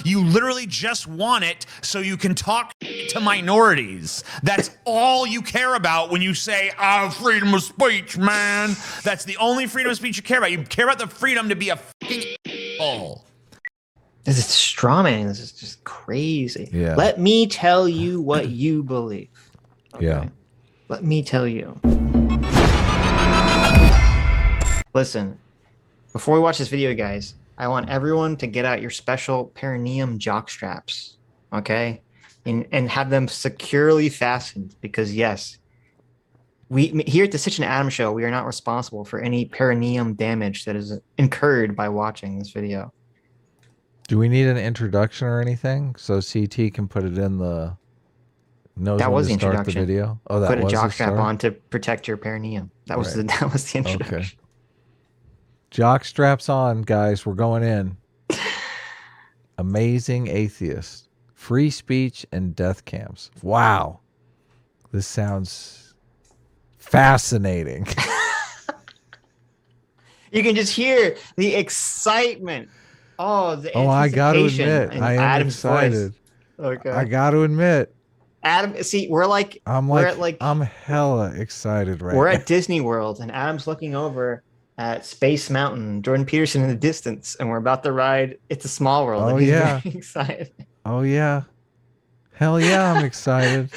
You literally just want it so you can talk to minorities. That's all you care about when you say, freedom of speech, man. That's the only freedom of speech you care about. You care about the freedom to be a fucking asshole. This is straw man. This is just crazy. Yeah. Let me tell you what you believe. Okay? Yeah. Let me tell you. Listen, before we watch this video, guys, I want everyone to get out your special perineum jock straps, okay? And have them securely fastened because, yes, we here at the Sitch and Adam show, we are not responsible for any perineum damage that is incurred by watching this video. Do we need an introduction or anything so CT can put it in the knows That when was to the start the introduction. video? Oh, that Put a was jock the strap start? on to protect your perineum. That was Right. that was the introduction. Okay. Jock straps on, guys. We're going in. Amazing atheist. Free speech and death camps. Wow. This sounds fascinating. You can just hear the excitement. Oh, the I got to anticipation admit, in I am Adam's excited. voice. Okay. I got to admit, Adam, see, we're I'm hella excited right we're now. at Disney World, and Adam's looking over at Space Mountain, Jordan Peterson in the distance, and we're about to ride It's a Small World. Oh, and he's yeah. very excited. Oh, yeah. Hell yeah, I'm excited.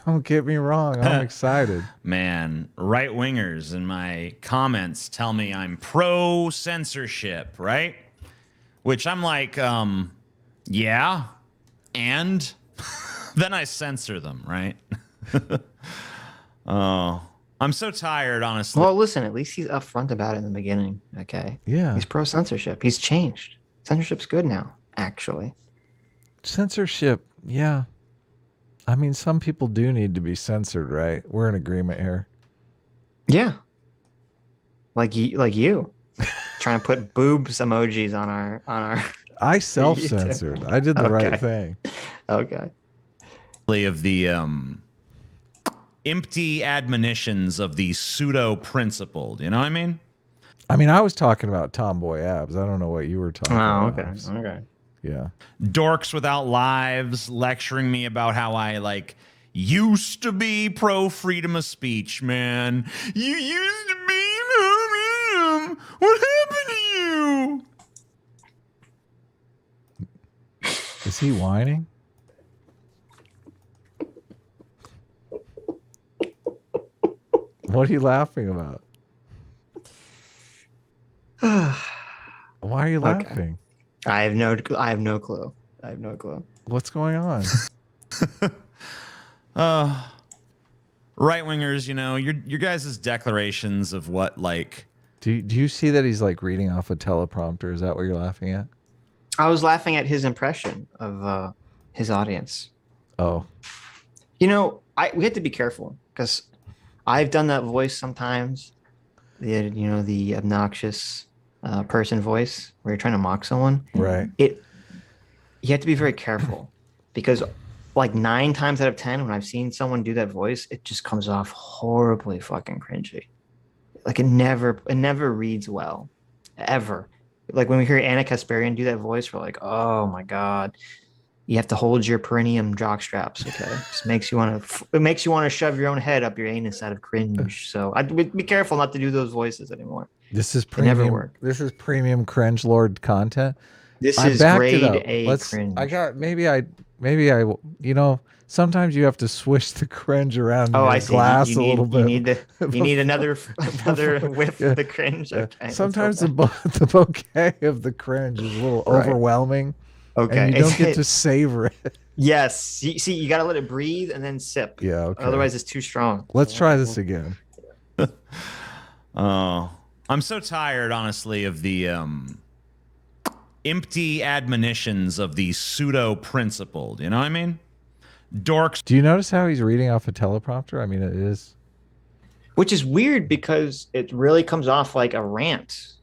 Don't get me wrong. I'm excited. Man, right-wingers in my comments tell me I'm pro-censorship, right? Which I'm like, yeah, and then I censor them, right? Oh, I'm so tired, honestly. Well, listen, at least he's upfront about it in the beginning, okay? Yeah. He's pro-censorship. He's changed. Censorship's good now, actually. Censorship, yeah. I mean, some people do need to be censored, right? We're in agreement here. Yeah. Like you. Trying to put boobs emojis on our I self-censored. I did the right thing. Okay. Of the empty admonitions of the pseudo-principled, you know what I mean? I mean, I was talking about tomboy abs. I don't know what you were talking about. Oh, okay. Yeah. Dorks without lives lecturing me about how I like used to be pro freedom of speech, man. You used to be pro freedom. What happened to you? Is he whining? What are you laughing about? Why are you laughing? I have no clue. What's going on? Right-wingers, you know, your guys' declarations of what, like... Do you see that he's like reading off a teleprompter? Is that what you're laughing at? I was laughing at his impression of his audience. Oh. You know, we have to be careful because I've done that voice sometimes. The obnoxious person voice where you're trying to mock someone. Right. You have to be very careful because like 9 times out of 10 when I've seen someone do that voice, it just comes off horribly fucking cringy. Like it never reads well, ever. Like when we hear Anna Kasparian do that voice, we're like, oh my god, you have to hold your perineum jock straps. Okay, it makes you want to shove your own head up your anus out of cringe. So I'd be careful not to do those voices anymore. This is premium. Never work. This is premium cringe lord content. This is grade A cringe. Maybe I you know, sometimes you have to swish the cringe around in I your see. glass a little bit. You need another whiff of the cringe. Okay, sometimes the bouquet of the cringe is a little overwhelming. Okay. And you don't get to savor it. Yes. See, you got to let it breathe and then sip. Yeah, okay. Otherwise it's too strong. Let's try this again. Oh, I'm so tired, honestly, of the empty admonitions of the pseudo-principled. You know what I mean? Dorks. Do you notice how he's reading off a teleprompter? I mean, it is. Which is weird because it really comes off like a rant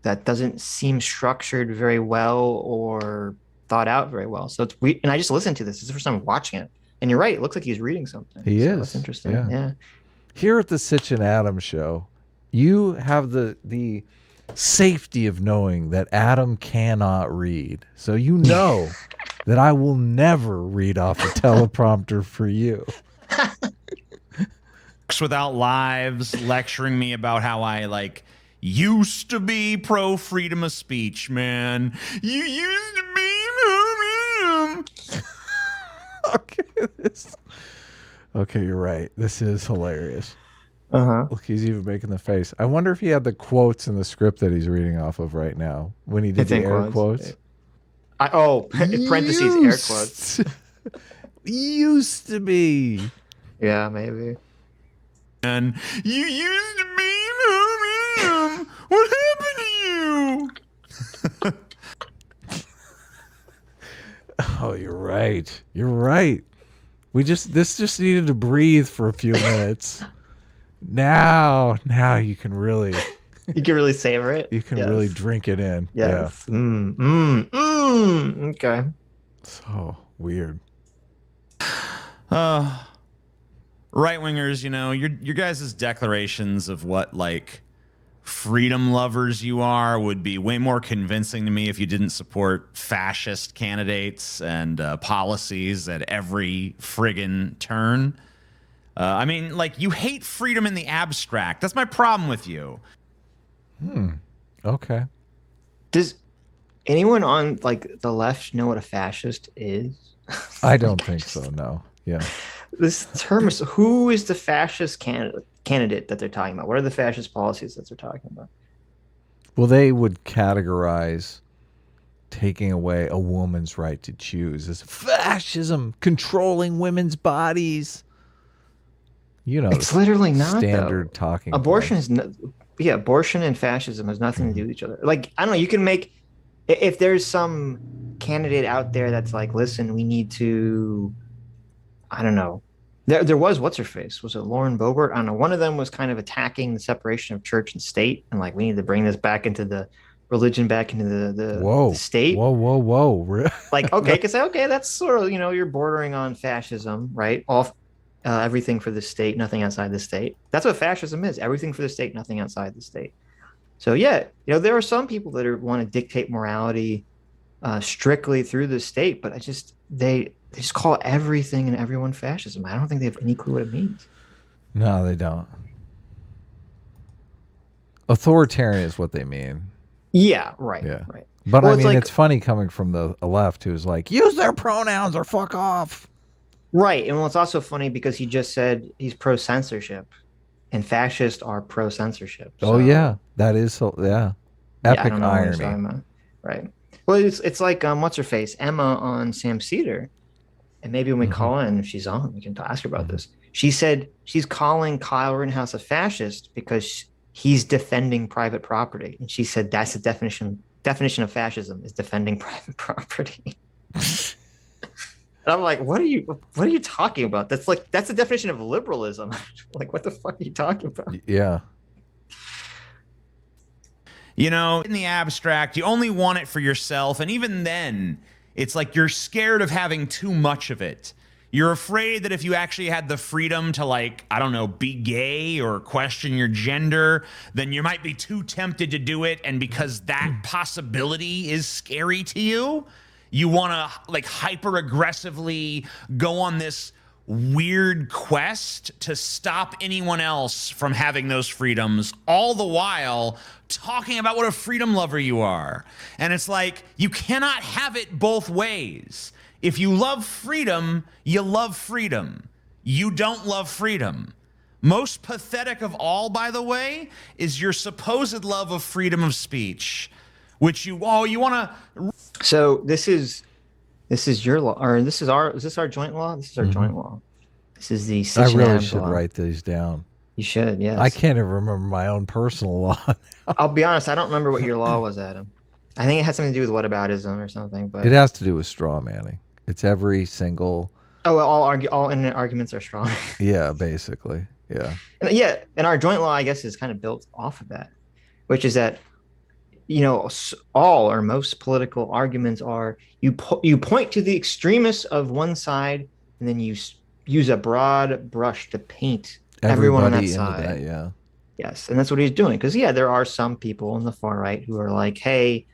that doesn't seem structured very well or thought out very well. So it's weird. And I just listened to this. It's the first time I'm watching it. And you're right. It looks like he's reading something. He is. That's interesting. Yeah. Yeah. Here at the Sitch and Adam show, you have the safety of knowing that Adam cannot read. So you know that I will never read off a teleprompter for you. Without lives lecturing me about how I like used to be pro freedom of speech, man. You used to be Okay, you're right. This is hilarious. Uh-huh. Look, he's even making the face. I wonder if he had the quotes in the script that he's reading off of right now when he did the air quotes. Parentheses, air quotes. Used to be. Yeah, maybe. And you used to be what happened to you? Oh, you're right. You're right. This just needed to breathe for a few minutes. Now you can really savor it. You can really drink it in. Yes. Yeah. Okay. So weird. Right-wingers, you know, your guys' declarations of what, like, freedom lovers you are would be way more convincing to me if you didn't support fascist candidates and policies at every friggin' turn. I mean, like, you hate freedom in the abstract. That's my problem with you. Okay. Does anyone on, like, the left know what a fascist is? I don't think so, no. Yeah. This term is, who is the fascist candidate that they're talking about? What are the fascist policies that they're talking about? Well, they would categorize taking away a woman's right to choose as fascism, controlling women's bodies. You know, it's literally not standard talking. Abortion is abortion and fascism has nothing to do with each other. Like, I don't know, you can make, if there's some candidate out there that's like, listen, we need to, I don't know. There was, what's her face? Was it Lauren Boebert? I don't know. One of them was kind of attacking the separation of church and state, and like, we need to bring this back into the religion, back into the state. Whoa. Like, okay, because that's sort of, you know, you're bordering on fascism, right? Everything for the state, nothing outside the state. That's what fascism is. Everything for the state, nothing outside the state. So yeah, you know, there are some people that want to dictate morality strictly through the state, but they just call everything and everyone fascism. I don't think they have any clue what it means. No, they don't. Authoritarian is what they mean. Yeah, right. Yeah. Right. But well, I mean, like, it's funny coming from the left who's like, use their pronouns or fuck off. Right. And well, it's also funny because he just said he's pro-censorship, and fascists are pro-censorship. So, oh, yeah. That is, yeah. Epic irony. Right. Well, it's like, what's her face? Emma on Sam Cedar. And maybe when we call in, if she's on, we can ask her about this. She said she's calling Kyle Rittenhouse a fascist because he's defending private property. And she said that's the definition of fascism, is defending private property. And I'm like, what are you talking about? That's the definition of liberalism. Like, what the fuck are you talking about? Yeah. You know, in the abstract, you only want it for yourself. And even then, it's like you're scared of having too much of it. You're afraid that if you actually had the freedom to, like, I don't know, be gay or question your gender, then you might be too tempted to do it. And because that possibility is scary to you, you want to, like, hyper aggressively go on this weird quest to stop anyone else from having those freedoms, all the while talking about what a freedom lover you are. And it's like, you cannot have it both ways. If you love freedom, you love freedom. You don't love freedom. Most pathetic of all, by the way, is your supposed love of freedom of speech, which you want to. So this is your law, or is this our joint law? This is our joint law. This is the Sitch and Adam. I really should write these down. You should, yes. I can't even remember my own personal law now. I'll be honest, I don't remember what your law was, Adam. I think it had something to do with whataboutism or something. But it has to do with straw manning. It's every single. Oh, well, all internet arguments are strong. Yeah, basically. Yeah. And our joint law, I guess, is kind of built off of that, which is that, you know, all or most political arguments are you point to the extremists of one side, and then you use a broad brush to paint everyone on that side. Yeah. Yes, and that's what he's doing. Because yeah, there are some people on the far right who are like, hey,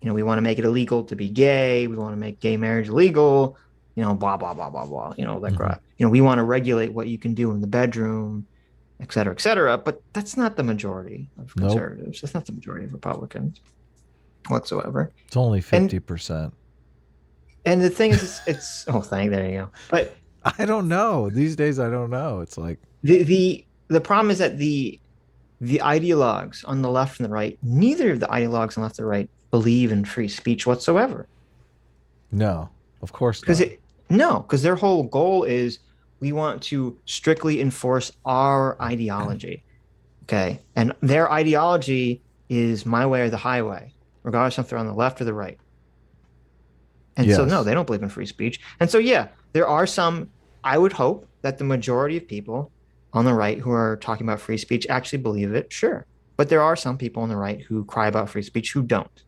we want to make it illegal to be gay. We want to make gay marriage illegal. Blah blah blah blah blah. Like Mhm. we want to regulate what you can do in the bedroom, et cetera, et cetera. But that's not the majority of Nope. conservatives. That's not the majority of Republicans whatsoever. It's only And 50%. and the thing is, it's oh, there you go. But I don't know. These days, I don't know. It's like, the problem is that the ideologues on the left and the right, neither of the ideologues on the left and the right believe in free speech whatsoever. no, of course Because not. because their whole goal is we want to strictly enforce our ideology. Okay. And their ideology is my way or the highway, regardless if they're on the left or the right. And so, Yes. no, they don't believe in free speech. And so, yeah, there are some, I would hope that the majority of people on the right who are talking about free speech actually believe it. Sure. But there are some people on the right who cry about free speech who don't.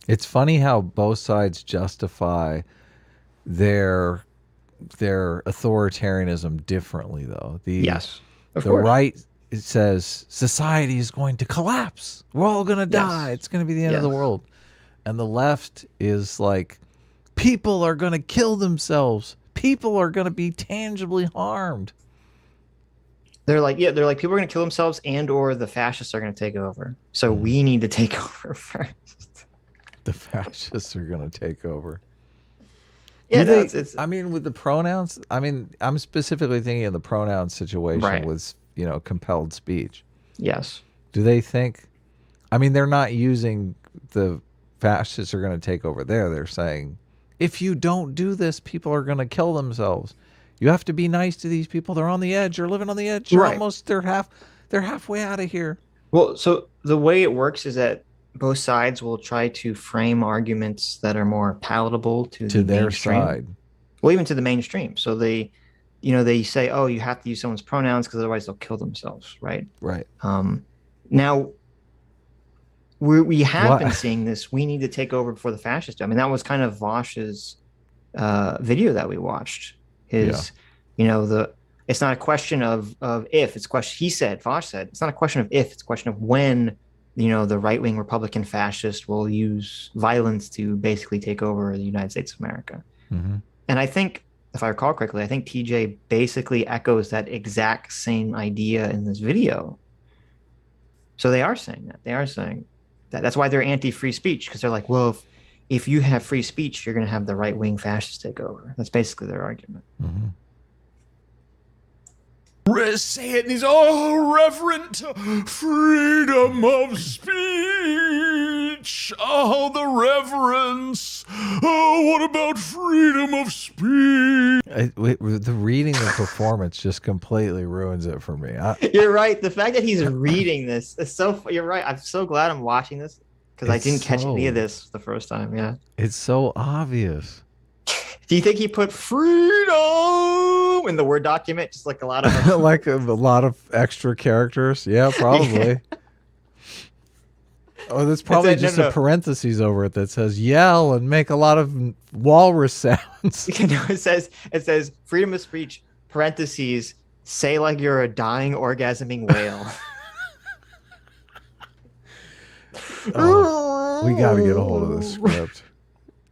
It's funny how both sides justify their authoritarianism differently, though. Yes, of The course. right, it says society is going to collapse. We're all going to die. It's going to be the end of the Yes. world. And the left is like, people are going to kill themselves. People are going to be tangibly harmed. They're like people are going to kill themselves, and or the fascists are going to take over. So we need to take over first. The fascists are going to take over. Yeah, Do no, they- it's I mean, with the pronouns, I'm specifically thinking of the pronoun situation Right. with, compelled speech. yes. Do they think, they're not using the fascists are going to take over there. They're saying, if you don't do this, people are going to kill themselves. You have to be nice to these people. They're on the edge. They're living on the edge. Right. They're halfway out of here. Well, so the way it works is that both sides will try to frame arguments that are more palatable to the Their mainstream. side. Well, even to the mainstream. So they say, oh, you have to use someone's pronouns because otherwise they'll kill themselves, right? Right. Now, we have What? been seeing this. We need to take over before the fascists do. That was kind of Vaush's video that we watched. It's not a question of if, it's a question, Vaush said, it's not a question of if, it's a question of when, the right-wing Republican fascist will use violence to basically take over the United States of America. Mm-hmm. And I think, if I recall correctly, I think TJ basically echoes that exact same idea in this video. So they are saying that. They are saying that. That's why they're anti-free speech, because they're like, well, if you have free speech, you're going to have the right-wing fascists take over. That's basically their argument. Mm-hmm. Say it in these reverent freedom of speech. Oh, the reverence. Oh, what about freedom of speech? The reading the performance just completely ruins it for me. You're right. The fact that he's reading this is so. You're right. I'm so glad I'm watching this because I It's didn't catch any of so- this the first time. Yeah. It's so obvious. Do you think he put freedom in the Word document? Just like a lot of Like a lot of extra characters. Yeah, probably. Oh, there's probably no, just no. a parentheses over it that says yell and make a lot of walrus sounds. it says freedom of speech, parentheses, say like you're a dying orgasming whale. Oh, we got to get a hold of this script.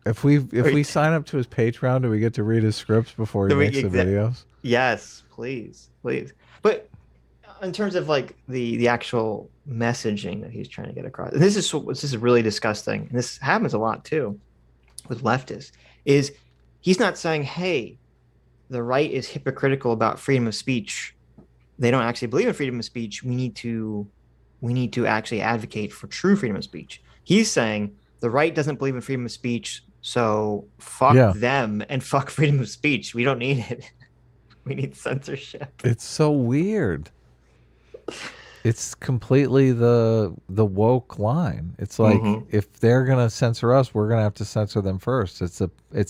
If we sign up to his Patreon, do we get to read his scripts before he makes the videos? Yes, please. But in terms of like the actual messaging that he's trying to get across, this is really disgusting, and this happens a lot too with leftists, is he's not saying, hey, the right is hypocritical about freedom of speech. They don't actually believe in freedom of speech. We need to actually advocate for true freedom of speech. He's saying the right doesn't believe in freedom of speech, so fuck them and fuck freedom of speech. We don't need it. We need censorship. It's so weird. It's completely the woke line. It's like if they're gonna censor us, we're gonna have to censor them first. It's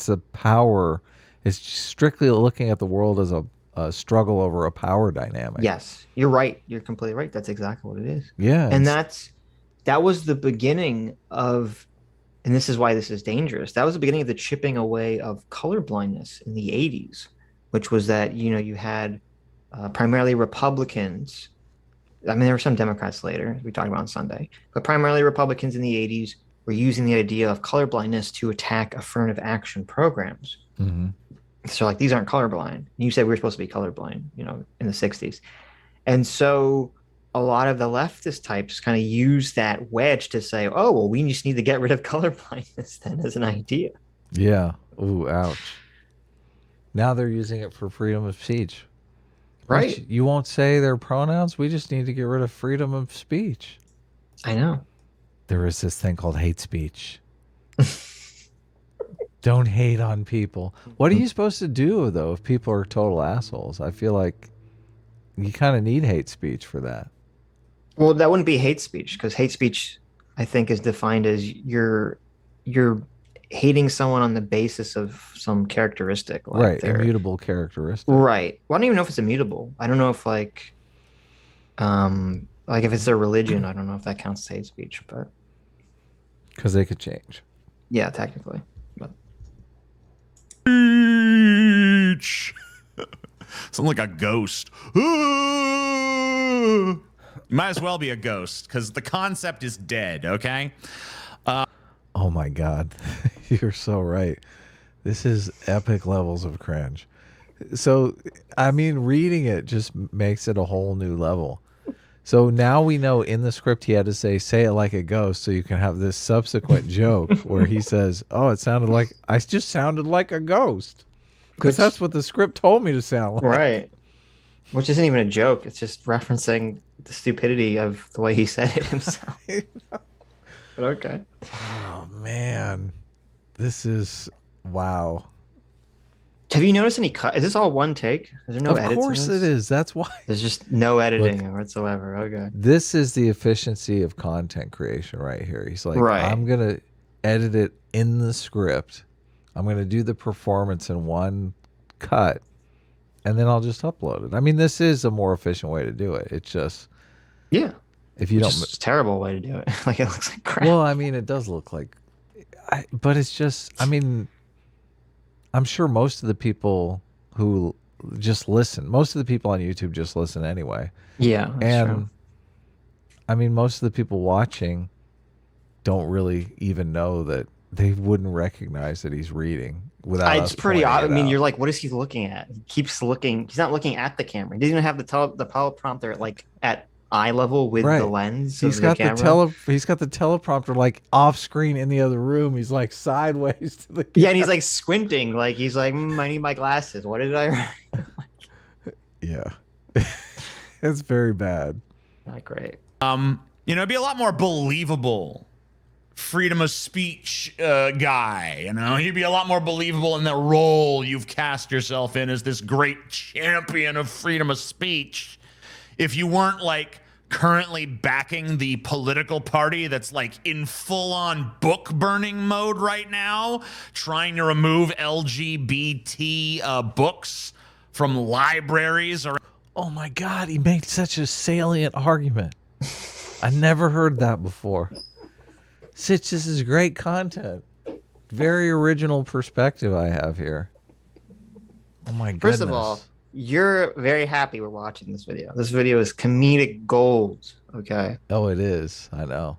a power. It's strictly looking at the world as a struggle over a power dynamic. Yes, you're right. You're completely right. That's exactly what it is. Yeah, And that was the beginning of, and this is why this is dangerous. That was the beginning of the chipping away of colorblindness in the 80s, which was that, you had primarily Republicans I mean, there were some Democrats later, we talked about on Sunday, but primarily Republicans in the 80s were using the idea of colorblindness to attack affirmative action programs. Mm-hmm. So, like, these aren't colorblind. You said we were supposed to be colorblind, you know, in the 60s. And so a lot of the leftist types kind of use that wedge to say, oh, well, we just need to get rid of colorblindness then as an idea. Yeah. Ooh, ouch. Now they're using it for freedom of speech. Right. Which, you won't say their pronouns. We just need to get rid of freedom of speech. I know. There is this thing called hate speech. Don't hate on people. What are you supposed to do, though, if people are total assholes? I feel like you kind of need hate speech for that. Well, that wouldn't be hate speech, because hate speech, I think, is defined as you're hating someone on the basis of some characteristic. Like Right, immutable characteristic. Right. Well, I don't even know if it's immutable. I don't know if like if it's their religion, I don't know if that counts as hate speech, but Because they could change. yeah, technically. But Speech. Sound like a ghost. You might as well be a ghost because the concept is dead, okay? Oh my God. You're so right. This is epic levels of cringe. So, I mean, reading it just makes it a whole new level. So now we know in the script he had to say it like a ghost, so you can have this subsequent joke where he says, oh, I just sounded like a ghost. Because that's what the script told me to sound like. right. Which isn't even a joke. It's just referencing the stupidity of the way he said it himself. But okay. Oh, man. This is, wow. Have you noticed any cut? Is this all one take? Is there no edits? Of course it is. That's why. There's just no editing whatsoever. Okay. This is the efficiency of content creation right here. He's like, Right. I'm going to edit it in the script. I'm going to do the performance in one cut, and then I'll just upload it. I mean, this is a more efficient way to do it. It's just, Yeah. if you don't, It's a terrible way to do it. Like, it looks like crap. well, I mean, it does look like, but it's just, I mean, I'm sure most of the people who just listen, most of the people on YouTube just listen anyway. Yeah. That's true. I mean, most of the people watching don't really even know that they wouldn't recognize that he's reading without. It's pretty pointing odd. I it mean, out. you're like, what is he looking at? He keeps looking. He's not looking at the camera. He doesn't even have the teleprompter like at eye level with the lens. He's of got the camera. he's got the teleprompter like off screen in the other room. He's like sideways to the Yeah, and he's like squinting. Like he's like, I need my glasses. What did I write? Yeah. It's very bad. Not great. It'd be a lot more believable. Freedom of speech guy, he'd be a lot more believable in the role you've cast yourself in as this great champion of freedom of speech if you weren't like currently backing the political party that's like in full-on book burning mode right now, trying to remove LGBT books from libraries. Or Oh my God, he made such a salient argument. I never heard that before. Sitch, this is great content. Very original perspective I have here. Oh my goodness. First of all, you're very happy we're watching this video. This video is comedic gold. Okay. Oh, it is. I know.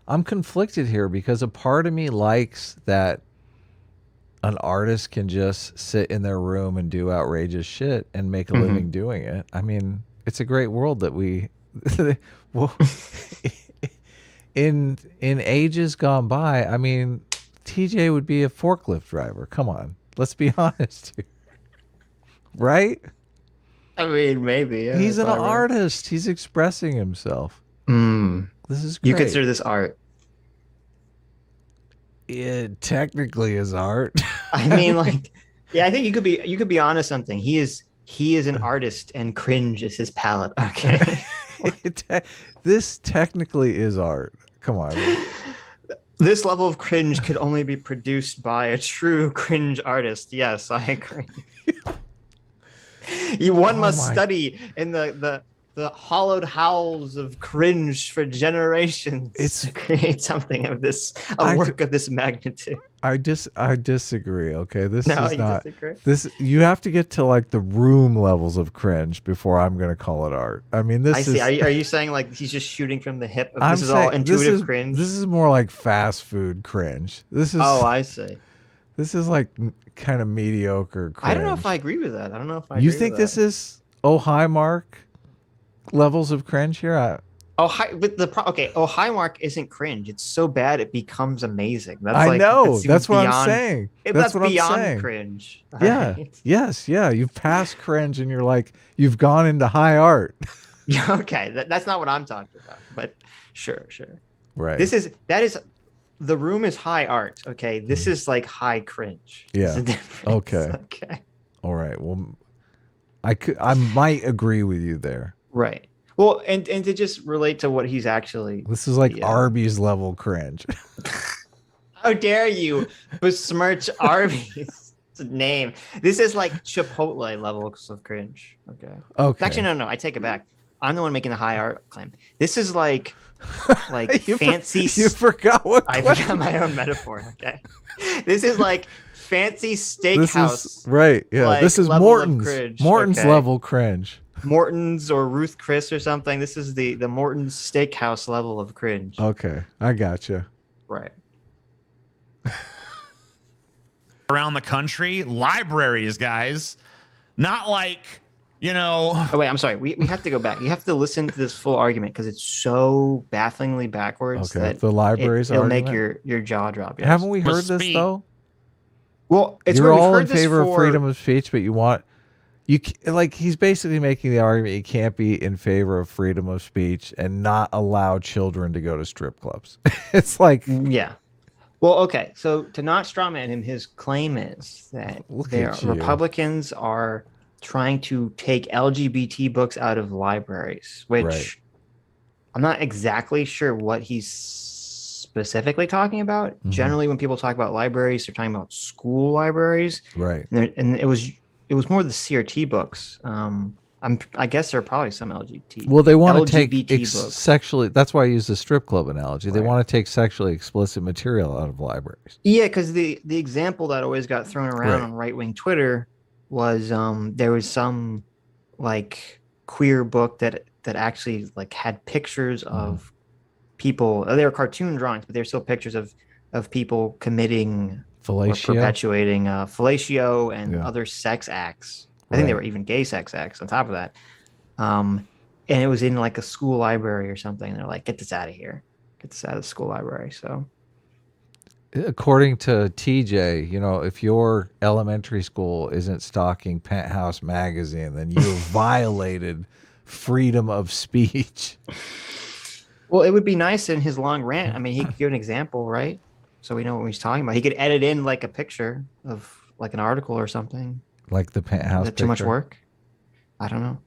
I'm conflicted here because a part of me likes that an artist can just sit in their room and do outrageous shit and make a living doing it. I mean, it's a great world that we well, in ages gone by, I mean, TJ would be a forklift driver. Come on. Let's be honest here. Right? I mean, maybe. Yeah, He's an probably. artist. He's expressing himself. This is great. You consider this art? It technically is art. I mean, like, yeah, I think you could be honest something. He is an artist, and cringe is his palette. Okay. This technically is art. Come on. This level of cringe could only be produced by a true cringe artist. Yes, I agree. One must study in the the hollowed howls of cringe for generations to create something of this, a work of this magnitude. I disagree. Okay, this No, is you not disagree? this. You have to get to like the room levels of cringe before I'm going to call it art. I mean, this I is. see. Are you saying like he's just shooting from the hip? I'm This is all saying intuitive cringe. This is more like fast food cringe. This is. Oh, I see. This is like kind of mediocre cringe. I don't know if I agree with that. I don't know if I. You agree think with this that. is high mark levels of cringe here? High mark isn't cringe. It's so bad it becomes amazing. That's I know. That's what beyond, I'm saying. That's what beyond I'm saying. cringe. Yeah. Right? Yes. Yeah. You've passed cringe, and you're like you've gone into high art. Yeah. Okay. That's not what I'm talking about. But sure. Right. That is. The room is high art. Okay. This is like high cringe. Yeah. Okay. Okay. All right. Well, I might agree with you there. Right. Well, and to just relate to what he's actually. This is like Arby's level cringe. How dare you besmirch Arby's name? This is like Chipotle levels of cringe. Okay. Okay. Actually, no. I take it back. I'm the one making the high art claim. This is like you fancy. You forgot what I forgot my own metaphor. Okay. This is like fancy steakhouse. Right. Yeah. Like, this is level of Morton's. cringe. Morton's Okay. level cringe. Morton's or Ruth Chris or something. This is the Morton's Steakhouse level of cringe. Okay. I gotcha. Right. Around the country, libraries, guys. Not like, you know. Oh, wait, I'm sorry. We have to go back. You have to listen to this full argument because it's so bafflingly backwards Okay. that The libraries it'll argument? make your jaw drop. Yes. Haven't we heard Must this be. though? Well, it's You're weird. We've all heard in this favor of for- freedom of speech, but like he's basically making the argument you can't be in favor of freedom of speech and not allow children to go to strip clubs. It's like Yeah. Well, okay. So to not strawman him, his claim is that Look at you. Republicans are trying to take LGBT books out of libraries, which Right. I'm not exactly sure what he's specifically talking about. Mm-hmm. Generally, when people talk about libraries, they're talking about school libraries, right. and it was more the CRT books. I guess there are probably some LGBT. Well, they want to take LGBT books. sexually. That's why I use the strip club analogy. They Right. want to take sexually explicit material out of libraries. Yeah, because the example that always got thrown around Right. on right wing Twitter was there was some like queer book that actually like had pictures of people. They were cartoon drawings, but they're still pictures of people committing or Fellatio. perpetuating fellatio and Yeah. other sex acts. I think they Right. were even gay sex acts on top of that. And it was in like a school library or something. They're like, get this out of here. Get this out of the school library. So According to TJ, if your elementary school isn't stocking Penthouse magazine, then you've violated freedom of speech. well, it would be nice in his long rant. I mean, he could give an example, right? So we know what he's talking about. He could edit in like a picture of like an article or something. Like the Penthouse Is that too much picture. work? I don't know.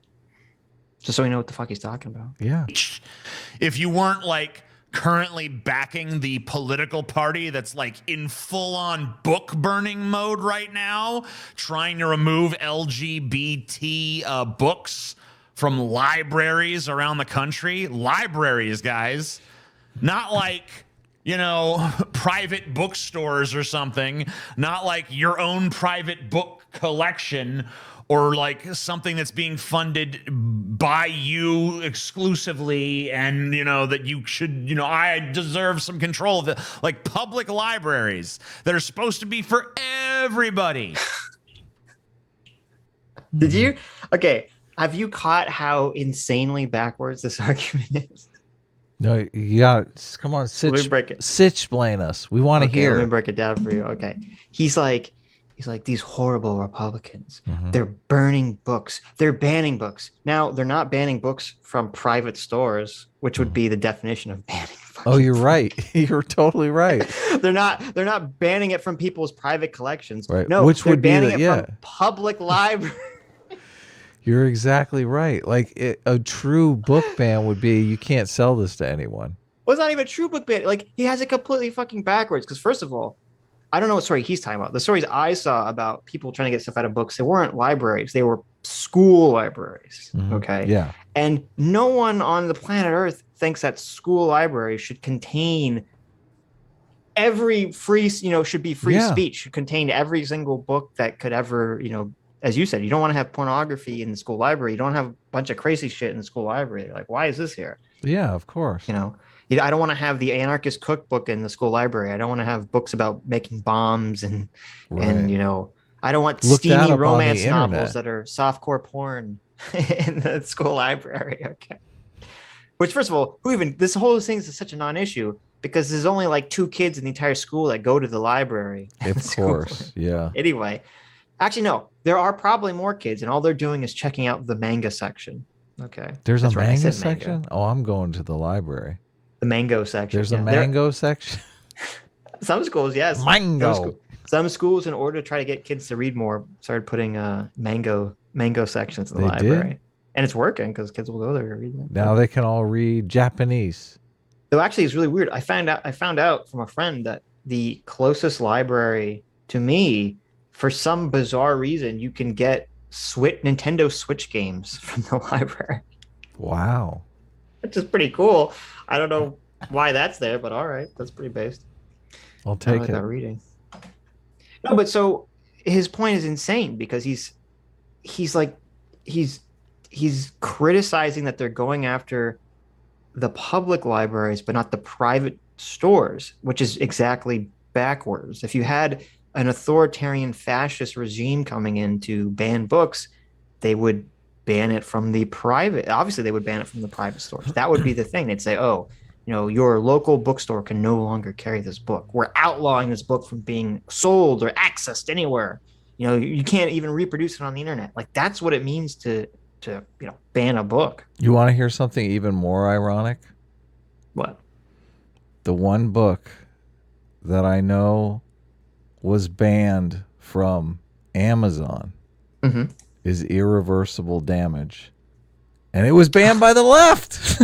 Just so we know what the fuck he's talking about. Yeah. If you weren't like currently backing the political party that's like in full-on book burning mode right now, trying to remove LGBT books from libraries around the country. Libraries, guys. Not like, private bookstores or something. Not like your own private book collection or like something that's being funded by you exclusively and, that you should, I deserve some control of it. Like public libraries that are supposed to be for everybody. Did you? Okay. Have you caught how insanely backwards this argument is? No, you got. Come on, Let me break it. Sitch-plain us. We want to Okay, hear. let me break it down for you. Okay. He's like these horrible Republicans. Mhm. They're burning books. They're banning books. Now they're not banning books from private stores, which would be the definition of banning. Oh, you're right. You're totally right. They're not banning it from people's private collections. Right. No, Which they're would be banning the- it yeah. from public libraries. You're exactly right. Like a true book ban would be you can't sell this to anyone. Well, it's not even a true book ban. Like he has it completely fucking backwards. Because first of all, I don't know what story he's talking about. The stories I saw about people trying to get stuff out of books, they weren't libraries. They were school libraries. Mhm. Okay. Yeah. And no one on the planet Earth thinks that school library should contain every free, should be free Yeah. speech, should contain every single book that could ever, as you said, you don't want to have pornography in the school library. You don't have a bunch of crazy shit in the school library. Like, why is this here? Yeah, of course. I don't want to have the anarchist cookbook in the school library. I don't want to have books about making bombs and I don't want Look that steamy up on the romance novels internet. that are softcore porn in the school library. Okay. Which, first of all, this whole thing is such a non-issue because there's only like 2 kids in the entire school that go to the library. Of course. Yeah. Anyway, actually, no, there are probably more kids, and all they're doing is checking out the manga section. Okay. There's That's a right, I manga said manga. section? Oh, I'm going to the library. The mango section. There's a mango section? Some schools, yes. Mango. Some schools, in order to try to get kids to read more, started putting mango sections in the They library. did? And it's working because kids will go there to read them. Now they can all read Japanese. So actually, it's really weird. I found out from a friend that the closest library to me, for some bizarre reason, you can get Nintendo Switch games from the library, Wow. which is pretty cool. I don't know why that's there, but all right, that's pretty based. I'll take it. About reading. No, but so his point is insane because he's criticizing that they're going after the public libraries, but not the private stores, which is exactly backwards. If you had an authoritarian fascist regime coming in to ban books, they would ban it from the private. Obviously, they would ban it from the private stores. That would be the thing. They'd say, oh, your local bookstore can no longer carry this book. We're outlawing this book from being sold or accessed anywhere. You can't even reproduce it on the internet. Like, that's what it means to ban a book. You want to hear something even more ironic? What? The one book that I know was banned from Amazon is Irreversible Damage. And it was banned by the left.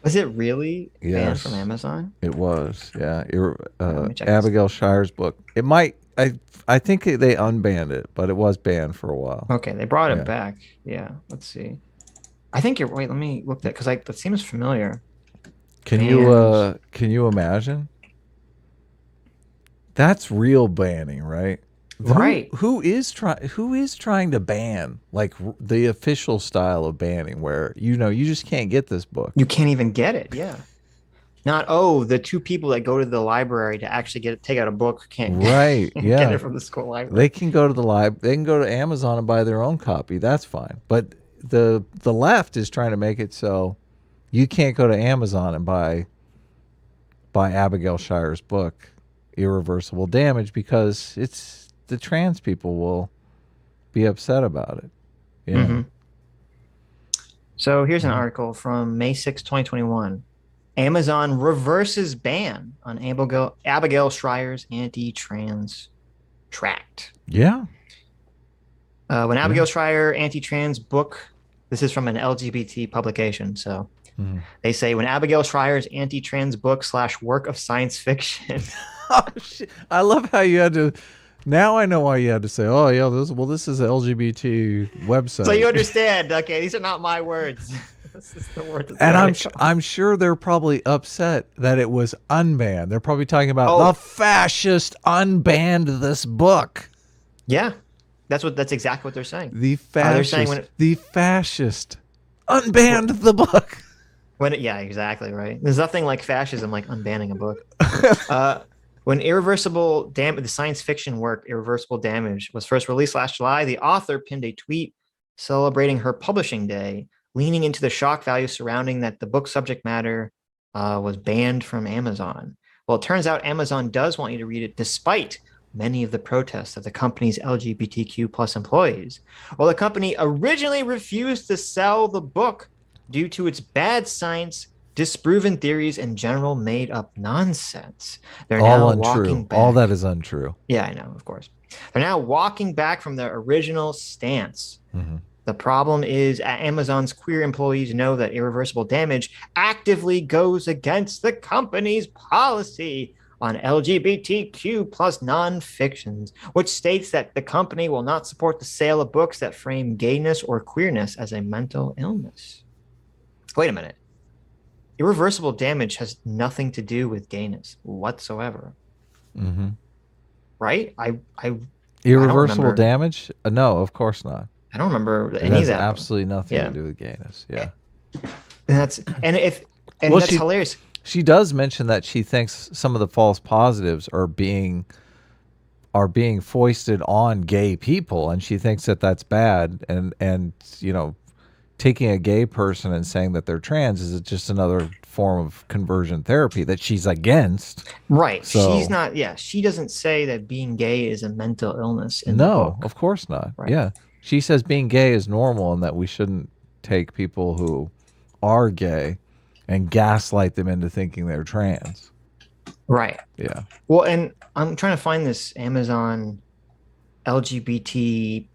Was it really banned Yes. from Amazon? It was, yeah. me check Abigail Shire's book. It might, I think they unbanned it, but it was banned for a while. Okay, they brought Yeah. it back. Yeah, let's see. I think you're. Wait, let me look that because that seems familiar. Can you imagine? That's real banning, right? Right. Who is trying to ban, like, the official style of banning where you just can't get this book. You can't even get it. Yeah. Not the 2 people that go to the library to actually take out a book can't Right. Yeah. get it from the school library. They can go to they can go to Amazon and buy their own copy. That's fine. But the left is trying to make it so you can't go to Amazon and buy Abigail Shire's book, Irreversible Damage, because the trans people will be upset about it. Yeah. Mhm. So here's an article from May 6, 2021. Amazon reverses ban on Abigail Schreier's anti-trans tract. Yeah. When Abigail Schreier anti-trans book, this is from an LGBT publication, so they say when Abigail Schreier's anti-trans book / work of science fiction. Oh, shit. I love how you had to. Now I know why you had to say, "Oh yeah, this is an LGBT website." So you understand? Okay, these are not my words. This is the word. And I'm sure they're probably upset that it was unbanned. They're probably talking about the fascist unbanned this book. Yeah, that's exactly what they're saying. The fascist, they're saying the fascist unbanned the book. Yeah, exactly right. There's nothing like fascism like unbanning a book. When the science fiction work Irreversible Damage was first released last July, the author pinned a tweet celebrating her publishing day, leaning into the shock value surrounding that the book subject matter was banned from Amazon. Well, it turns out Amazon does want you to read it despite many of the protests of the company's LGBTQ plus employees. Well, the company originally refused to sell the book due to its bad science, disproven theories, and general made-up nonsense. They're All now untrue. walking back. All that is untrue. Yeah, I know, of course. They're now walking back from their original stance. The problem is Amazon's queer employees know that Irreversible Damage actively goes against the company's policy on LGBTQ plus nonfictions, which states that the company will not support the sale of books that frame gayness or queerness as a mental illness. Wait a minute. Irreversible damage has nothing to do with gayness whatsoever. Mm-hmm. Right? Irreversible damage? No, of course not. I don't remember It any of has that. absolutely nothing Yeah. to do with gayness. Yeah. And that's hilarious. She does mention that she thinks some of the false positives are being foisted on gay people, and she thinks that that's bad. And taking a gay person and saying that they're trans is just another form of conversion therapy that she's against. Right. So, she's not. Yeah. She doesn't say that being gay is a mental illness. In the no, book. of course not. Right. Yeah. She says being gay is normal and that we shouldn't take people who are gay and gaslight them into thinking they're trans. Right. Yeah. Well, and I'm trying to find this Amazon LGBT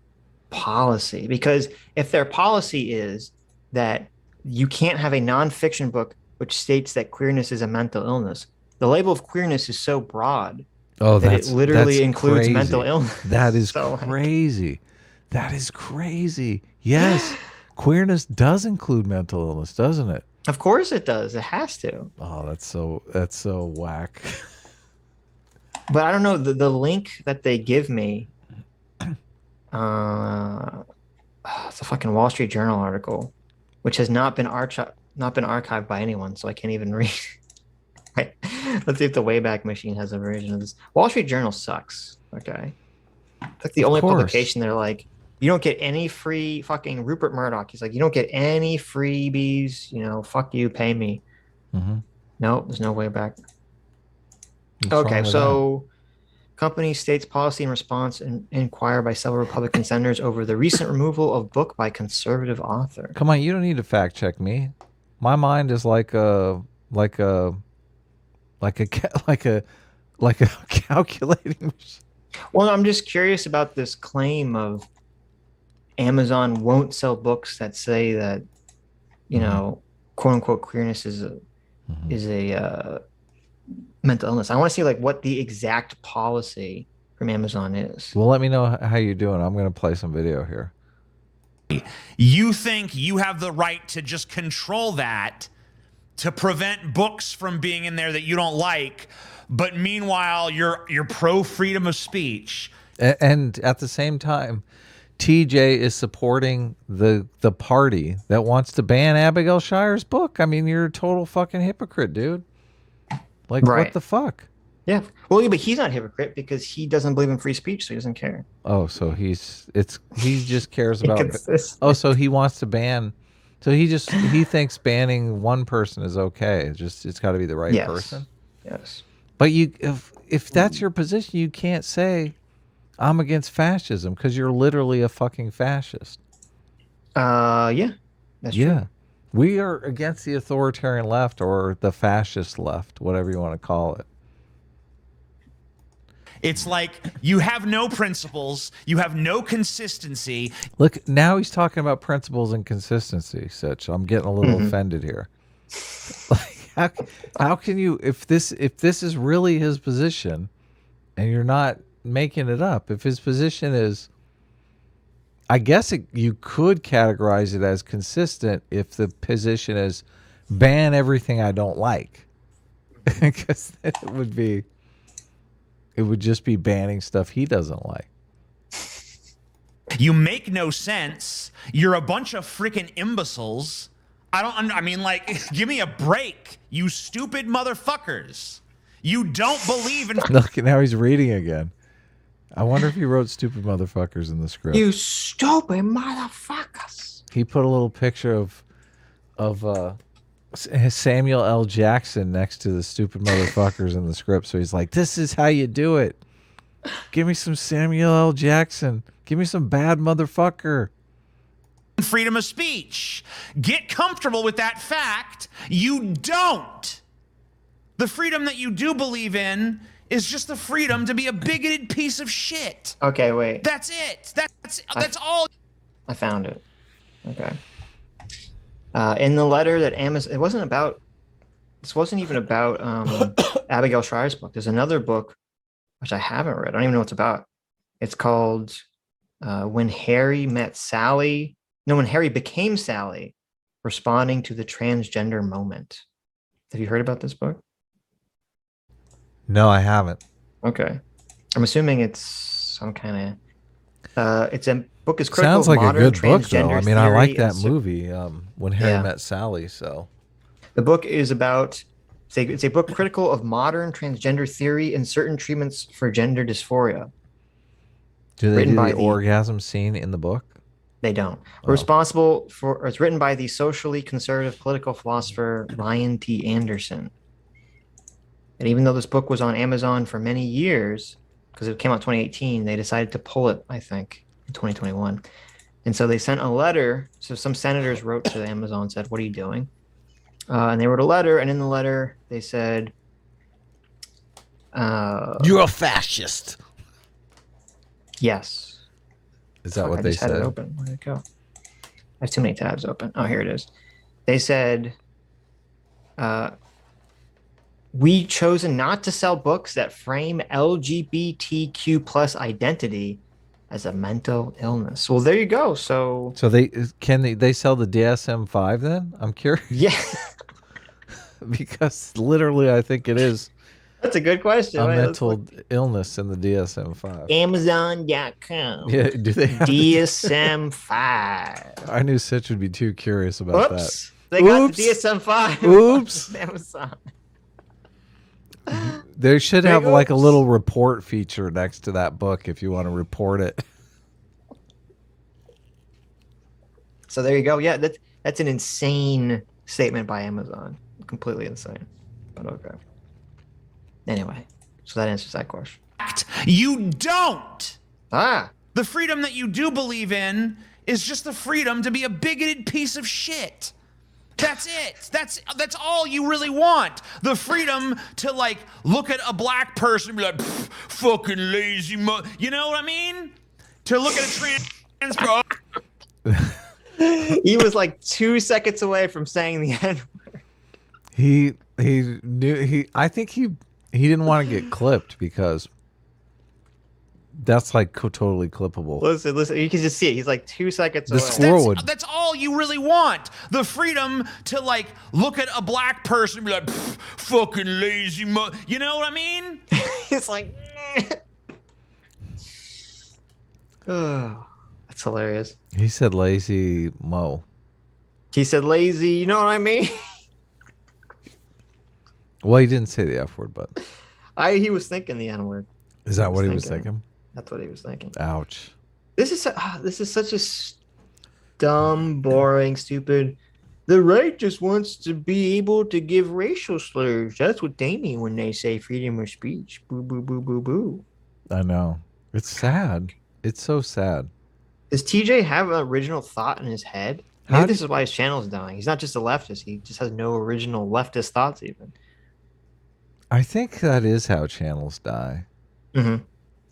policy, because if their policy is that you can't have a nonfiction book which states that queerness is a mental illness, the label of queerness is so broad that it literally includes crazy. Mental illness. That is So, crazy. That is crazy. Yes. Queerness does include mental illness, doesn't it? Of course it does. It has to. Oh, that's so whack. But I don't know, the link that they give me. It's a fucking Wall Street Journal article, which has not been archived by anyone, so I can't even read. Right. Let's see if the Wayback Machine has a version of this. Wall Street Journal sucks. Okay. It's like the only publication they're like, you don't get any free fucking Rupert Murdoch. He's like, you don't get any freebies. Fuck you, pay me. Mm-hmm. No, there's no way back. Okay, so company states policy in response and inquired by several Republican senators over the recent removal of book by conservative author. Come on, you don't need to fact check me. My mind is like a calculating machine. Well, I'm just curious about this claim of Amazon won't sell books that say that, quote unquote queerness is a mental illness. I want to see what the exact policy from Amazon is. Well, let me know how you're doing. I'm going to play some video here. You think you have the right to just control that to prevent books from being in there that you don't like, but meanwhile you're pro freedom of speech. And at the same time, TJ is supporting the party that wants to ban Abigail Shire's book. I mean, you're a total fucking hypocrite, dude. Right. What the fuck? Yeah. Well, but he's not a hypocrite because he doesn't believe in free speech, so he doesn't care. Oh, so he just cares about so he wants to ban. So he thinks banning one person is okay. It's got to be the right person. Yes. But if that's your position, you can't say I'm against fascism because you're literally a fucking fascist. Yeah. That's true. We are against the authoritarian left or the fascist left, whatever you want to call it. It's like you have no principles, you have no consistency. Look, now he's talking about principles and consistency, Sitch. I'm getting a little offended here. How can you, if this is really his position and you're not making it up, if his position is, I guess you could categorize it as consistent if the position is ban everything I don't like. Because it would just be banning stuff he doesn't like. You make no sense. You're a bunch of freaking imbeciles. Give me a break, you stupid motherfuckers. You don't believe in... Look, now he's reading again. I wonder if he wrote stupid motherfuckers in the script. You stupid motherfuckers. He put a little picture of Samuel L. Jackson next to the stupid motherfuckers in the script. So he's like, this is how you do it. Give me some Samuel L. Jackson. Give me some bad motherfucker. Freedom of speech. Get comfortable with that fact. You don't. The freedom that you do believe in is just the freedom to be a bigoted piece of shit. Okay, wait. That's it. That's all. I found it. Okay. In the letter that Amazon, it wasn't about this wasn't even about Abigail Schreier's book. There's another book which I haven't read. I don't even know what it's about. It's called When Harry Met Sally. No, When Harry Became Sally, Responding to the Transgender Moment. Have you heard about this book? No, I haven't. Okay. I'm assuming it's some kind of it's a book is critical Sounds of like a modern good book, though. transgender I mean, I like theory that and movie, When Harry Met Sally. So the book is about it's a book critical of modern transgender theory and certain treatments for gender dysphoria. do they Written do by the the- orgasm scene in the book? They don't. Oh. Responsible for it's written by the socially conservative political philosopher Ryan T. Anderson. And even though this book was on Amazon for many years, because it came out in 2018, they decided to pull it, I think, in 2021. And so they sent a letter. So some senators wrote to Amazon and said, "What are you doing?" And they wrote a letter, and in the letter they said, You're a fascist. yes. Is that Fuck, what I they just had it said? open. Where'd it go? I have too many tabs open. Oh, here it is. They said, we chosen not to sell books that frame LGBTQ plus identity as a mental illness. Well, there you go. So So they sell the DSM-5 then? I'm curious yeah, because literally I think it is that's a good question. a Wait, let's mental look. illness in the DSM-5. Amazon.com. Yeah, do they have the DSM-5. I knew Sitch would be too curious about Oops. They got Oops. the DSM-5. Oops. on Amazon. that. They should Big have like a oops. little report feature next to that book if you want to report it. So there you go. Yeah, that's an insane statement by Amazon. Completely insane. But okay. Anyway, so that answers that question. You don't. Ah, The freedom that you do believe in is just the freedom to be a bigoted piece of shit. That's it. That's all you really want. The freedom to like look at a black person and be like, fucking lazy you know what I mean? To look at a trans bro. he was like 2 seconds away from saying the N. He knew I think he didn't want to get clipped because that's like totally clippable. Listen, you can just see it. He's like 2 seconds The away. squirrel would That's all you really want. The freedom to like look at a black person and be like, fucking lazy you know what I mean? He's like, oh, that's hilarious. He said lazy Mo. He said lazy. You know what I mean? Well, he didn't say the F word, but He was thinking the N word. is that what he was thinking? That's what he was thinking. Ouch. This is such a dumb, boring, stupid. The right just wants to be able to give racial slurs. That's what they mean when they say freedom of speech. Boo, boo, boo, boo, boo. I know. It's sad. It's so sad. Does TJ have an original thought in his head? Maybe this is why his channel is dying. He's not just a leftist. He just has no original leftist thoughts even. I think that is how channels die. Mm-hmm.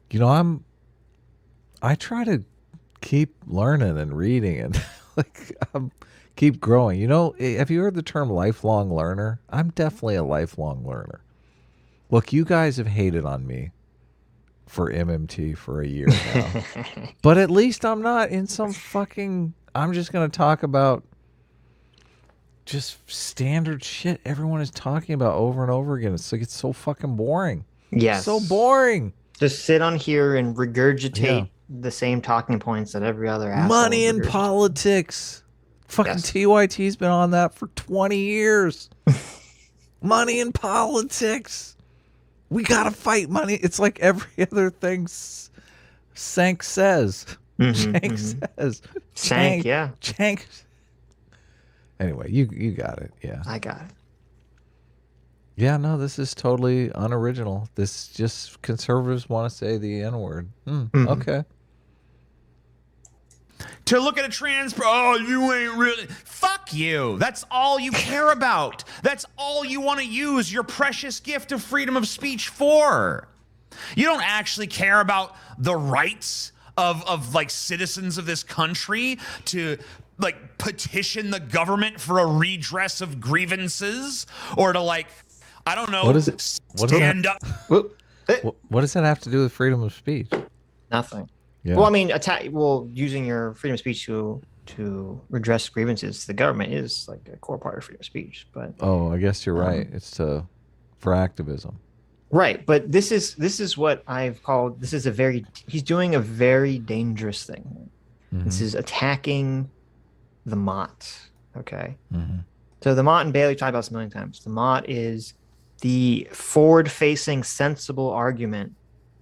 You know, I try to keep learning and reading and like keep growing. You know, have you heard the term lifelong learner? I'm definitely a lifelong learner. Look, you guys have hated on me for MMT for a year now. But at least I'm not in some fucking I'm just going to talk about just standard shit everyone is talking about over and over again. It's like it's so fucking boring. Yes. So boring. Just sit on here and regurgitate the same talking points that every other asshole Money in regurgitates. politics. Fucking Yes. TYT's been on that for 20 years. Money in politics. We gotta fight money. It's like every other thing Sank says. Shank says. Sank, yeah. Shank. Anyway, you got it. Yeah. I got it. Yeah, no, this is totally unoriginal. This just conservatives want to say the N-word. Okay. To look at a trans oh, you ain't really fuck you. That's all you care about. That's all you want to use your precious gift of freedom of speech for. You don't actually care about the rights of like citizens of this country to like petition the government for a redress of grievances, or to like, I don't know, What is it? stand up. What does that have to do with freedom of speech? Nothing. Yeah. Well, I mean, using your freedom of speech to redress grievances to the government is like a core part of freedom of speech. But Oh, I guess you're right. It's for activism. right, but this is what I've called. He's doing a very dangerous thing. This is attacking the Mott. Okay. So the Mott and Bailey talked about this a million times. The Mott is the forward-facing, sensible argument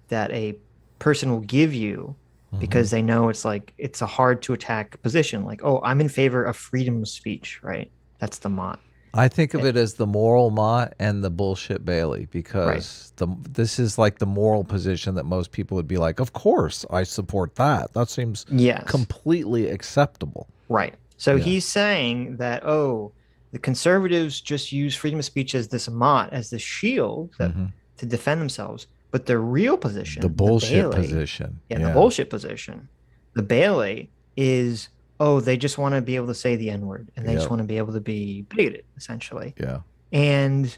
that a person will give you because they know it's a hard to attack position. Like, oh, I'm in favor of freedom of speech, right? That's the Mott. I think of it as the moral Mott and the bullshit Bailey, because this is like the moral position that most people would be like, of course, I support that. That seems completely acceptable. Right. So he's saying that, oh, the conservatives just use freedom of speech as this Mott, as the shield to defend themselves. But the real position, the bullshit Bailey, position. The bullshit position, the Bailey is, oh, they just want to be able to say the N-word, and they just want to be able to be bigoted, essentially. Yeah. And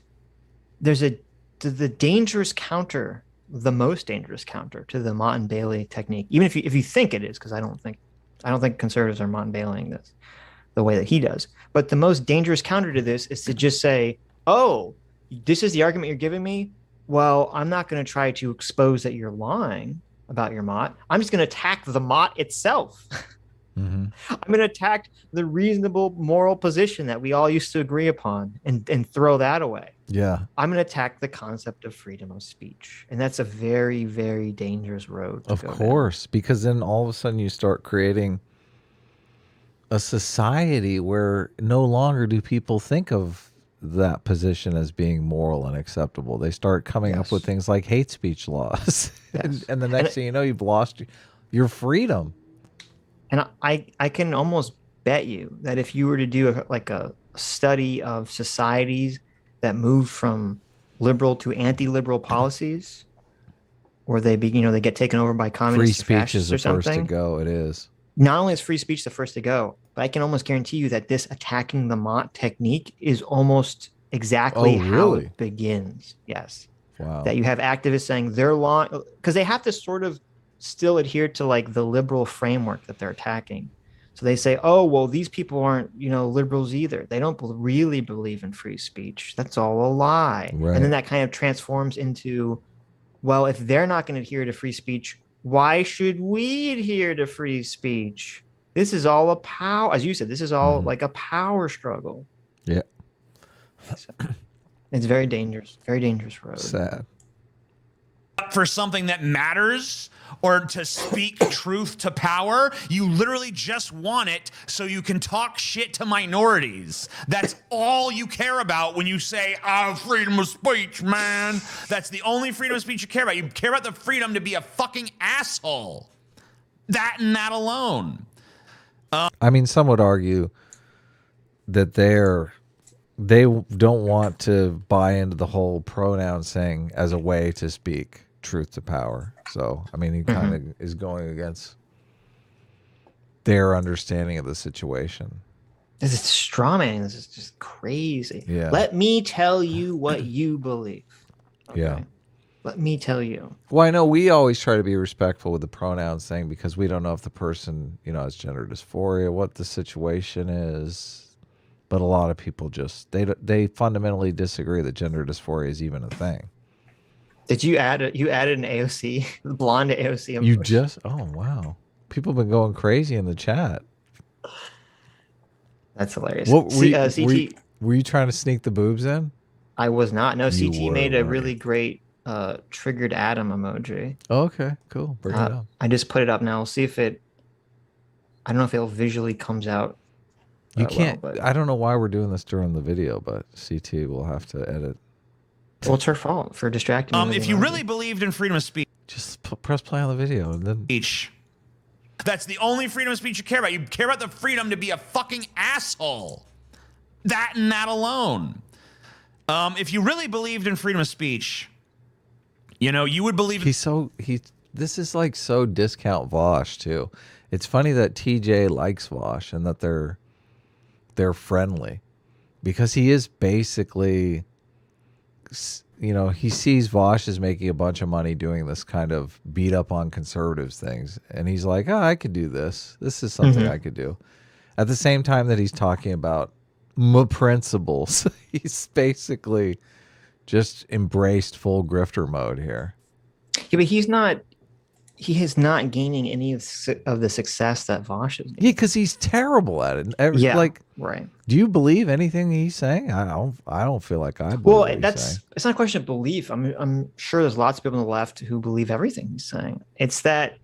there's the dangerous counter, the most dangerous counter to the Mott and Bailey technique, even if you think it is, because I don't think conservatives are Mott and Baileying this the way that he does. But the most dangerous counter to this is to just say, oh, this is the argument you're giving me. Well, I'm not going to try to expose that you're lying about your Mott. I'm just going to attack the Mott itself. I'm going to attack the reasonable moral position that we all used to agree upon and throw that away. Yeah. I'm going to attack the concept of freedom of speech. And that's a very, very dangerous road to go down. Because then all of a sudden you start creating a society where no longer do people think of that position as being moral and acceptable. They start coming up with things like hate speech laws. and the next thing you know, you've lost your freedom. And I can almost bet you that if you were to do a study of societies that moved from liberal to anti-liberal policies, or they get taken over by communists, free speech is the first to go. It is. Not only is free speech the first to go, but I can almost guarantee you that this attacking the Mott technique is almost exactly how it begins. Yes. Wow. That you have activists saying they're lying because they have to sort of still adhere to like the liberal framework that they're attacking. So they say, oh, well, these people aren't, liberals either. They don't really believe in free speech. That's all a lie. Right. And then that kind of transforms into, well, if they're not going to adhere to free speech, why should we adhere to free speech? This is all a power, as you said, this is all like a power struggle. Yeah. So, it's very dangerous road. Sad. For something that matters, or to speak truth to power, you literally just want it so you can talk shit to minorities. That's all you care about when you say, freedom of speech, man. That's the only freedom of speech you care about. You care about the freedom to be a fucking asshole. That and that alone. I mean, some would argue that they don't want to buy into the whole pronoun thing as a way to speak truth to power. So, I mean, he kind of is going against their understanding of the situation. This is strawmanning. This is just crazy. Yeah. Let me tell you what you believe. Okay? Yeah. Let me tell you. Well, I know we always try to be respectful with the pronouns thing because we don't know if the person, has gender dysphoria, what the situation is. But a lot of people just, they fundamentally disagree that gender dysphoria is even a thing. Did you added an AOC, the blonde AOC? You just, oh, wow. People have been going crazy in the chat. That's hilarious. What, CT, were you trying to sneak the boobs in? I was not. No, You CT were, made a right. really great triggered Adam emoji. Oh, okay, cool. Bring it up. I just put it up now. We'll see if I don't know if it visually comes out. You can't, but I don't know why we're doing this during the video, but CT will have to edit. well, it's her fault for distracting me. If you really believed in freedom of speech, Just press play on the video and then. that's the only freedom of speech you care about. You care about the freedom to be a fucking asshole. That and that alone. If you really believed in freedom of speech, you would believe. He this is like so discount Vaush too. It's funny that TJ likes Vaush and that they're friendly, because he is basically, you know, he sees Vaush as making a bunch of money doing this kind of beat up on conservatives things, and he's like, oh, I could do this. This is something I could do. At the same time that he's talking about my principles, he's basically just embraced full grifter mode here. Yeah, but he is not gaining any of the success that Vaush is. Yeah, because he's terrible at it. Yeah, like, right. Do you believe anything he's saying? I don't feel like I believe. Well, what he's saying. it's not a question of belief. I'm sure there's lots of people on the left who believe everything he's saying. It's that.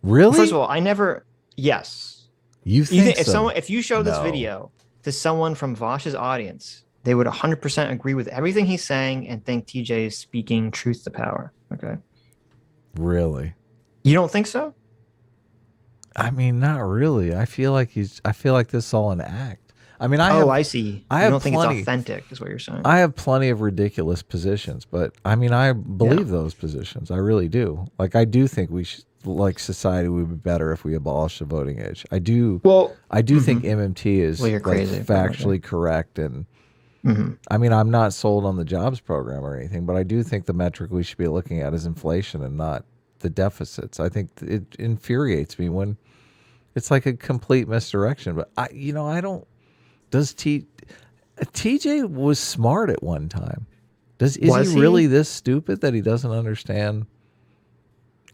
Really? First of all, yes. You think so? If you show this video to someone from Vaush's audience, they would 100% agree with everything he's saying and think TJ is speaking truth to power. Okay. Really? You don't think so? I mean, not really. I feel like this is all an act. I mean, I see. I don't think it's authentic, is what you're saying. I have plenty of ridiculous positions, but I mean, I believe those positions. I really do. Like, I do think we should, like, society would be better if we abolished the voting age. I do. Well, I do think MMT is like, factually correct, and I mean, I'm not sold on the jobs program or anything, but I do think the metric we should be looking at is inflation and not the deficits. I think it infuriates me when it's like a complete misdirection. But I don't. Does TJ was smart at one time? Is he really this stupid that he doesn't understand?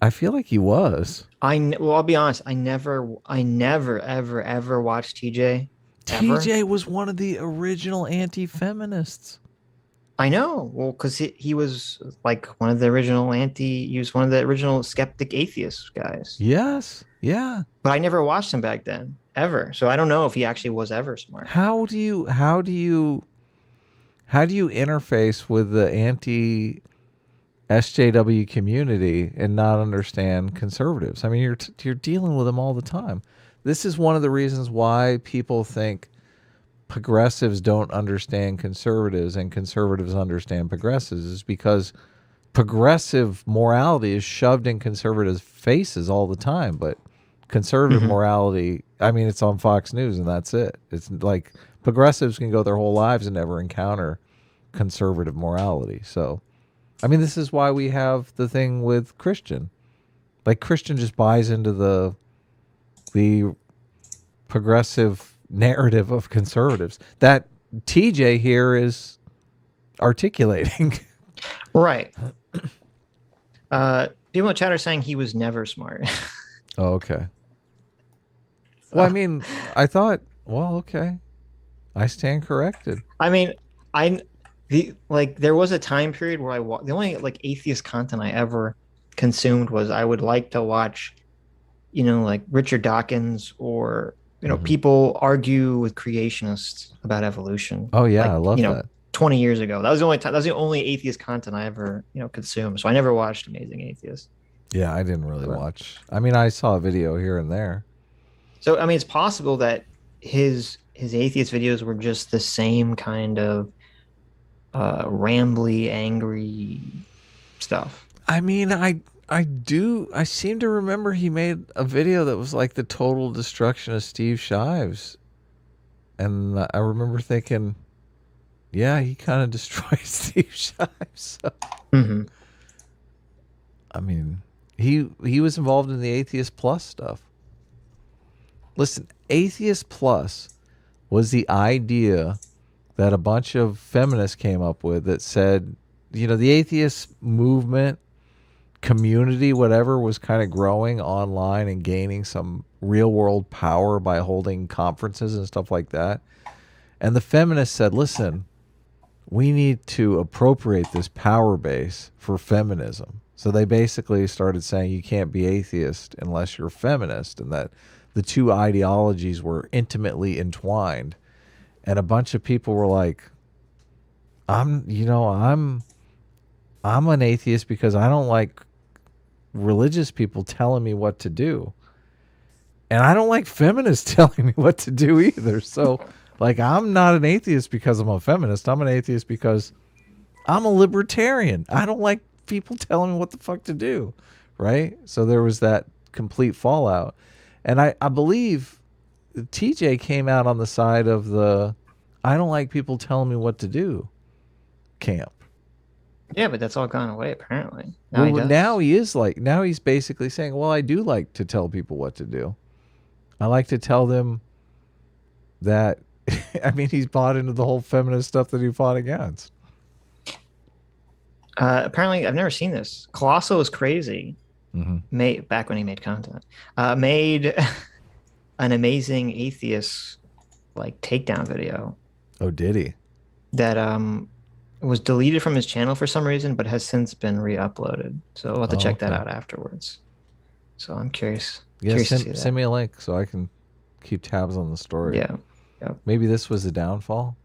I feel like he was. I'll be honest. I never, ever watched TJ. TJ was one of the original anti-feminists. I know. Well, because he was like one of the original he was one of the original skeptic atheist guys. Yes. Yeah. But I never watched him back then, ever. So I don't know if he actually was ever smart. How do you interface with the anti-SJW community and not understand conservatives? I mean, you're dealing with them all the time. This is one of the reasons why people think progressives don't understand conservatives and conservatives understand progressives, is because progressive morality is shoved in conservatives' faces all the time. But conservative morality, I mean, it's on Fox News and that's it. It's like progressives can go their whole lives and never encounter conservative morality. So, I mean, this is why we have the thing with Christian. Like, Christian just buys into the progressive narrative of conservatives that TJ here is articulating. Right. People in the chat are saying he was never smart. Oh, okay. Well, I mean, I thought, well, okay. I stand corrected. I mean, there was a time period where the only like atheist content I ever consumed was I would like to watch, like Richard Dawkins or people argue with creationists about evolution. Oh yeah, I love that. 20 years ago, that was the only time. That was the only atheist content I ever consumed. So I never watched Amazing Atheist. Yeah, I didn't really watch. I mean, I saw a video here and there. So I mean, it's possible that his atheist videos were just the same kind of rambly, angry stuff. I mean, I seem to remember he made a video that was like the total destruction of Steve Shives. And I remember thinking, yeah, he kind of destroyed Steve Shives. So. I mean, he was involved in the Atheist Plus stuff. Listen, Atheist Plus was the idea that a bunch of feminists came up with that said, the atheist movement, community, whatever, was kind of growing online and gaining some real world power by holding conferences and stuff like that. And the feminists said, listen, we need to appropriate this power base for feminism. So they basically started saying you can't be atheist unless you're a feminist, and that the two ideologies were intimately entwined. And a bunch of people were like, I'm an atheist because I don't like religious people telling me what to do. And I don't like feminists telling me what to do either. So, like, I'm not an atheist because I'm a feminist. I'm an atheist because I'm a libertarian. I don't like people telling me what the fuck to do. right? So there was that complete fallout. And I believe TJ came out on the side of the I don't like people telling me what to do camp. Yeah, but that's all gone away apparently. Now he does. Now he's basically saying, well, I do like to tell people what to do. I like to tell them that, I mean, he's bought into the whole feminist stuff that he fought against. Apparently, I've never seen this. Colossal is crazy. Back when he made content, made an amazing atheist like takedown video. Oh, did he? That was deleted from his channel for some reason, but has since been re-uploaded. So we'll have to check that out afterwards. So I'm curious. Yeah, send me a link so I can keep tabs on the story. Yeah. Yep. Maybe this was a downfall.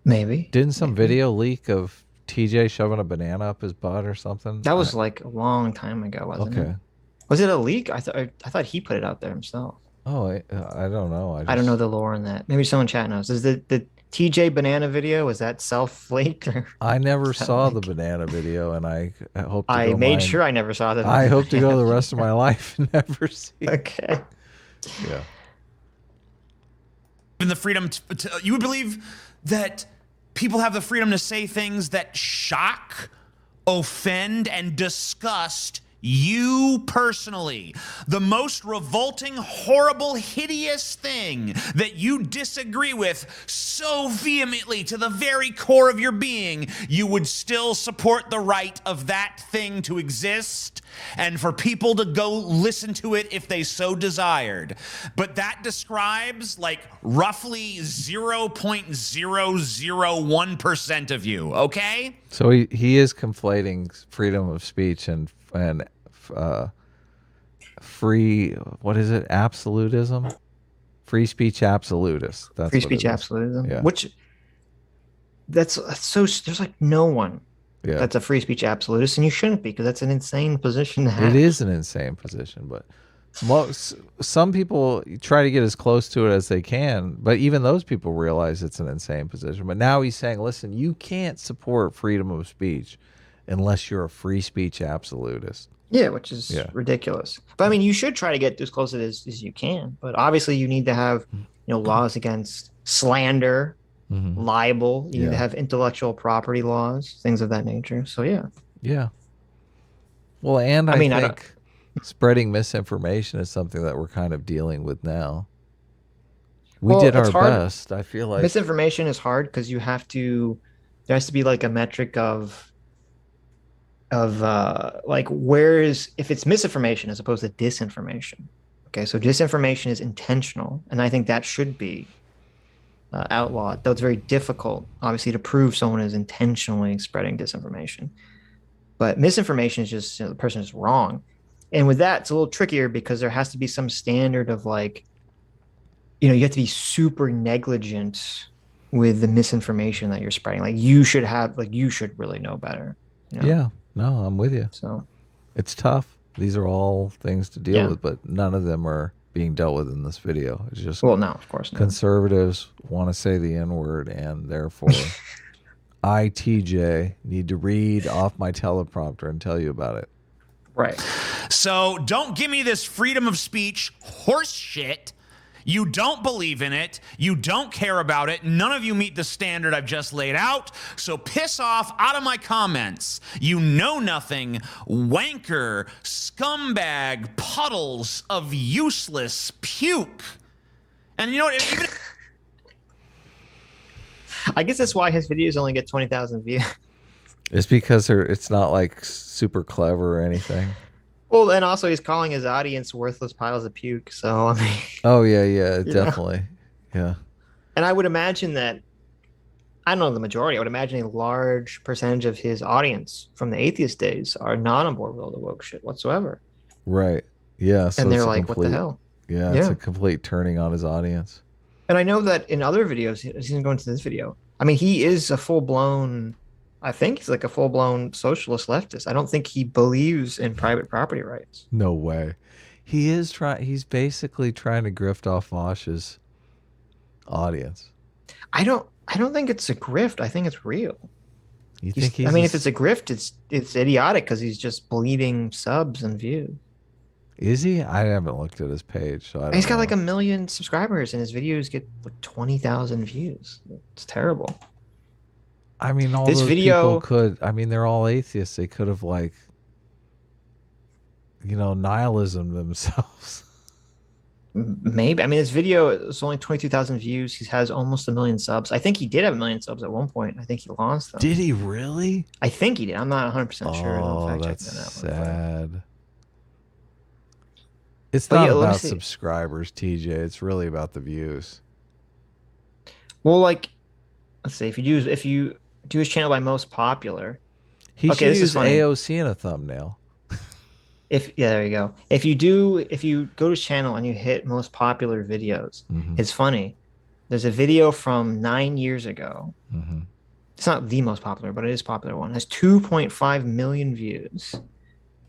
Maybe. Didn't some video leak of TJ shoving a banana up his butt or something? That was like a long time ago, wasn't it? Was it a leak? I thought he put it out there himself. Oh, I don't know. I don't know the lore on that. Maybe someone chat knows. Is the TJ banana video, was that self-leaked? I never saw the banana video, and I hope to I made sure I never saw that. I hope to go the rest of my life and never see it. Okay. Yeah. And the freedom to you would believe that people have the freedom to say things that shock, offend, and disgust you personally. The most revolting, horrible, hideous thing that you disagree with so vehemently to the very core of your being, you would still support the right of that thing to exist and for people to go listen to it if they so desired. But that describes like roughly 0.001% of you, okay? So he is conflating freedom of speech and free, what is it? Absolutism? Free speech absolutist. That's free speech absolutism. Yeah. Which that's so there's like no one that's a free speech absolutist, and you shouldn't be, because that's an insane position to have. It is an insane position, but some people try to get as close to it as they can, but even those people realize it's an insane position. But now he's saying, listen, you can't support freedom of speech unless you're a free speech absolutist. Yeah, which is ridiculous. But I mean, you should try to get as close to it as you can. But obviously, you need to have, laws against slander, libel. You need to have intellectual property laws, things of that nature. So yeah. Well, and I think spreading misinformation is something that we're kind of dealing with now. We did our best. I feel like misinformation is hard because there has to be like a metric of like if it's misinformation as opposed to disinformation. Okay, so disinformation is intentional, and I think that should be outlawed, though it's very difficult, obviously, to prove someone is intentionally spreading disinformation. But misinformation is just the person is wrong. And with that, it's a little trickier because there has to be some standard of like, you have to be super negligent with the misinformation that you're spreading. Like you should really know better. Yeah. No, I'm with you. So it's tough. These are all things to deal with, but none of them are being dealt with in this video. It's just, well, no, of course not. Conservatives want to say the N-word, and therefore I, TJ, need to read off my teleprompter and tell you about it. Right. So don't give me this freedom of speech horse shit. You don't believe in it. You don't care about it. None of you meet the standard I've just laid out. So piss off out of my comments. You know nothing, wanker, scumbag, puddles of useless puke. And you know what? Even I guess that's why his videos only get 20,000 views. It's because it's not like super clever or anything. Well, and also he's calling his audience worthless piles of puke. So I mean, oh yeah, definitely, yeah. And I would imagine that, I don't know the majority. I would imagine a large percentage of his audience from the atheist days are not on board with all the woke shit whatsoever. Right. Yeah. So and they're like, "What the hell?" Yeah, it's a complete turning on his audience. And I know that in other videos, he's going to go into this video. I mean, he is a full-blown. I think he's like a full-blown socialist leftist. I don't think he believes in private property rights. No way. He's basically trying to grift off Vaush's audience. I don't think it's a grift. I think it's real. You think I mean, if it's a grift, it's idiotic because he's just bleeding subs and views. Is he? I haven't looked at his page, so I don't And he's got know. like 1 million subscribers, and his videos get like 20,000 views. It's terrible. I mean, all This those video- people could. I mean, they're all atheists. They could have like, nihilism themselves. Maybe. I mean, this video is only 22,000 views. He has almost 1 million subs. I think he did have 1 million subs at one point. I think he lost them. Did he really? I think he did. I'm not 100% sure. Don't Oh, fact check that's me on that one. sad. It's But not yeah, let me about see. subscribers, TJ. It's really about the views. Well, like, let's see. If you do his channel by most popular, He Okay, should this is use funny. AOC in a thumbnail. there you go. If you go to his channel and you hit most popular videos, Mhm. it's funny. There's a video from 9 years ago. Mhm. It's not the most popular, but it is a popular one. It has 2.5 million views.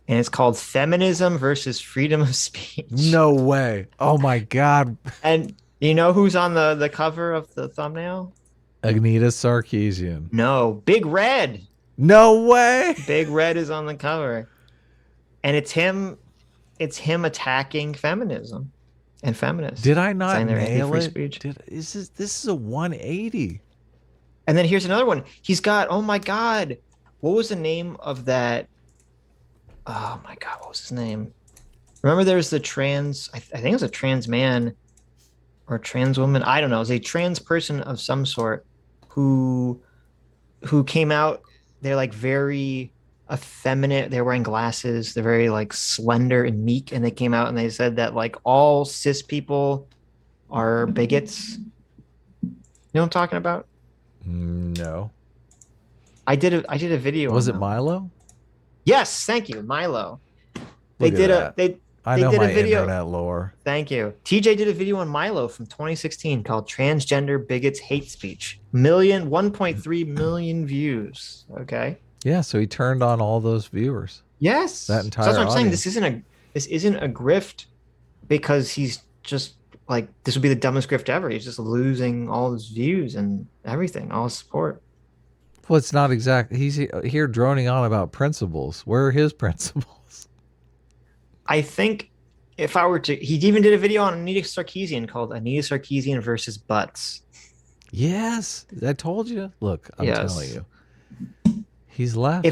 And it's called Feminism versus Freedom of Speech. No way. Oh my God. And you know who's on the cover of the thumbnail? Agneta Sarkeesian. No, Big Red. No way. Big Red is on the cover. And it's him attacking feminism and feminists. Did I not saying they're nail anti-free it? speech. This is a 180. And then here's another one. He's got, oh my God, what was the name of that? Oh my God, what was his name? Remember there's the trans, I think it was a trans man or trans woman. I don't know. It was a trans person of some sort who came out. They're like very effeminate. They're wearing glasses. They're very like slender and meek. And they came out and they said that like all cis people are bigots. You know what I'm talking about? No. I did a video. Was on it them. Milo? Yes, thank you, Milo. They Look at did that. I know did a my video. internet lore. Thank you. TJ did a video on Milo from 2016 called Transgender Bigots Hate Speech. 1.3 million views. Okay. Yeah, so he turned on all those viewers. Yes. That So entire that's what I'm saying. audience. This isn't a grift because he's just like, this would be the dumbest grift ever. He's just losing all his views and everything, all his support. Well, it's not exact. He's here droning on about principles. Where are his principles? I think if I were to, he even did a video on Anita Sarkeesian called Anita Sarkeesian versus Butts. Yes, I told you. Look, I'm Yes. telling you. He's left.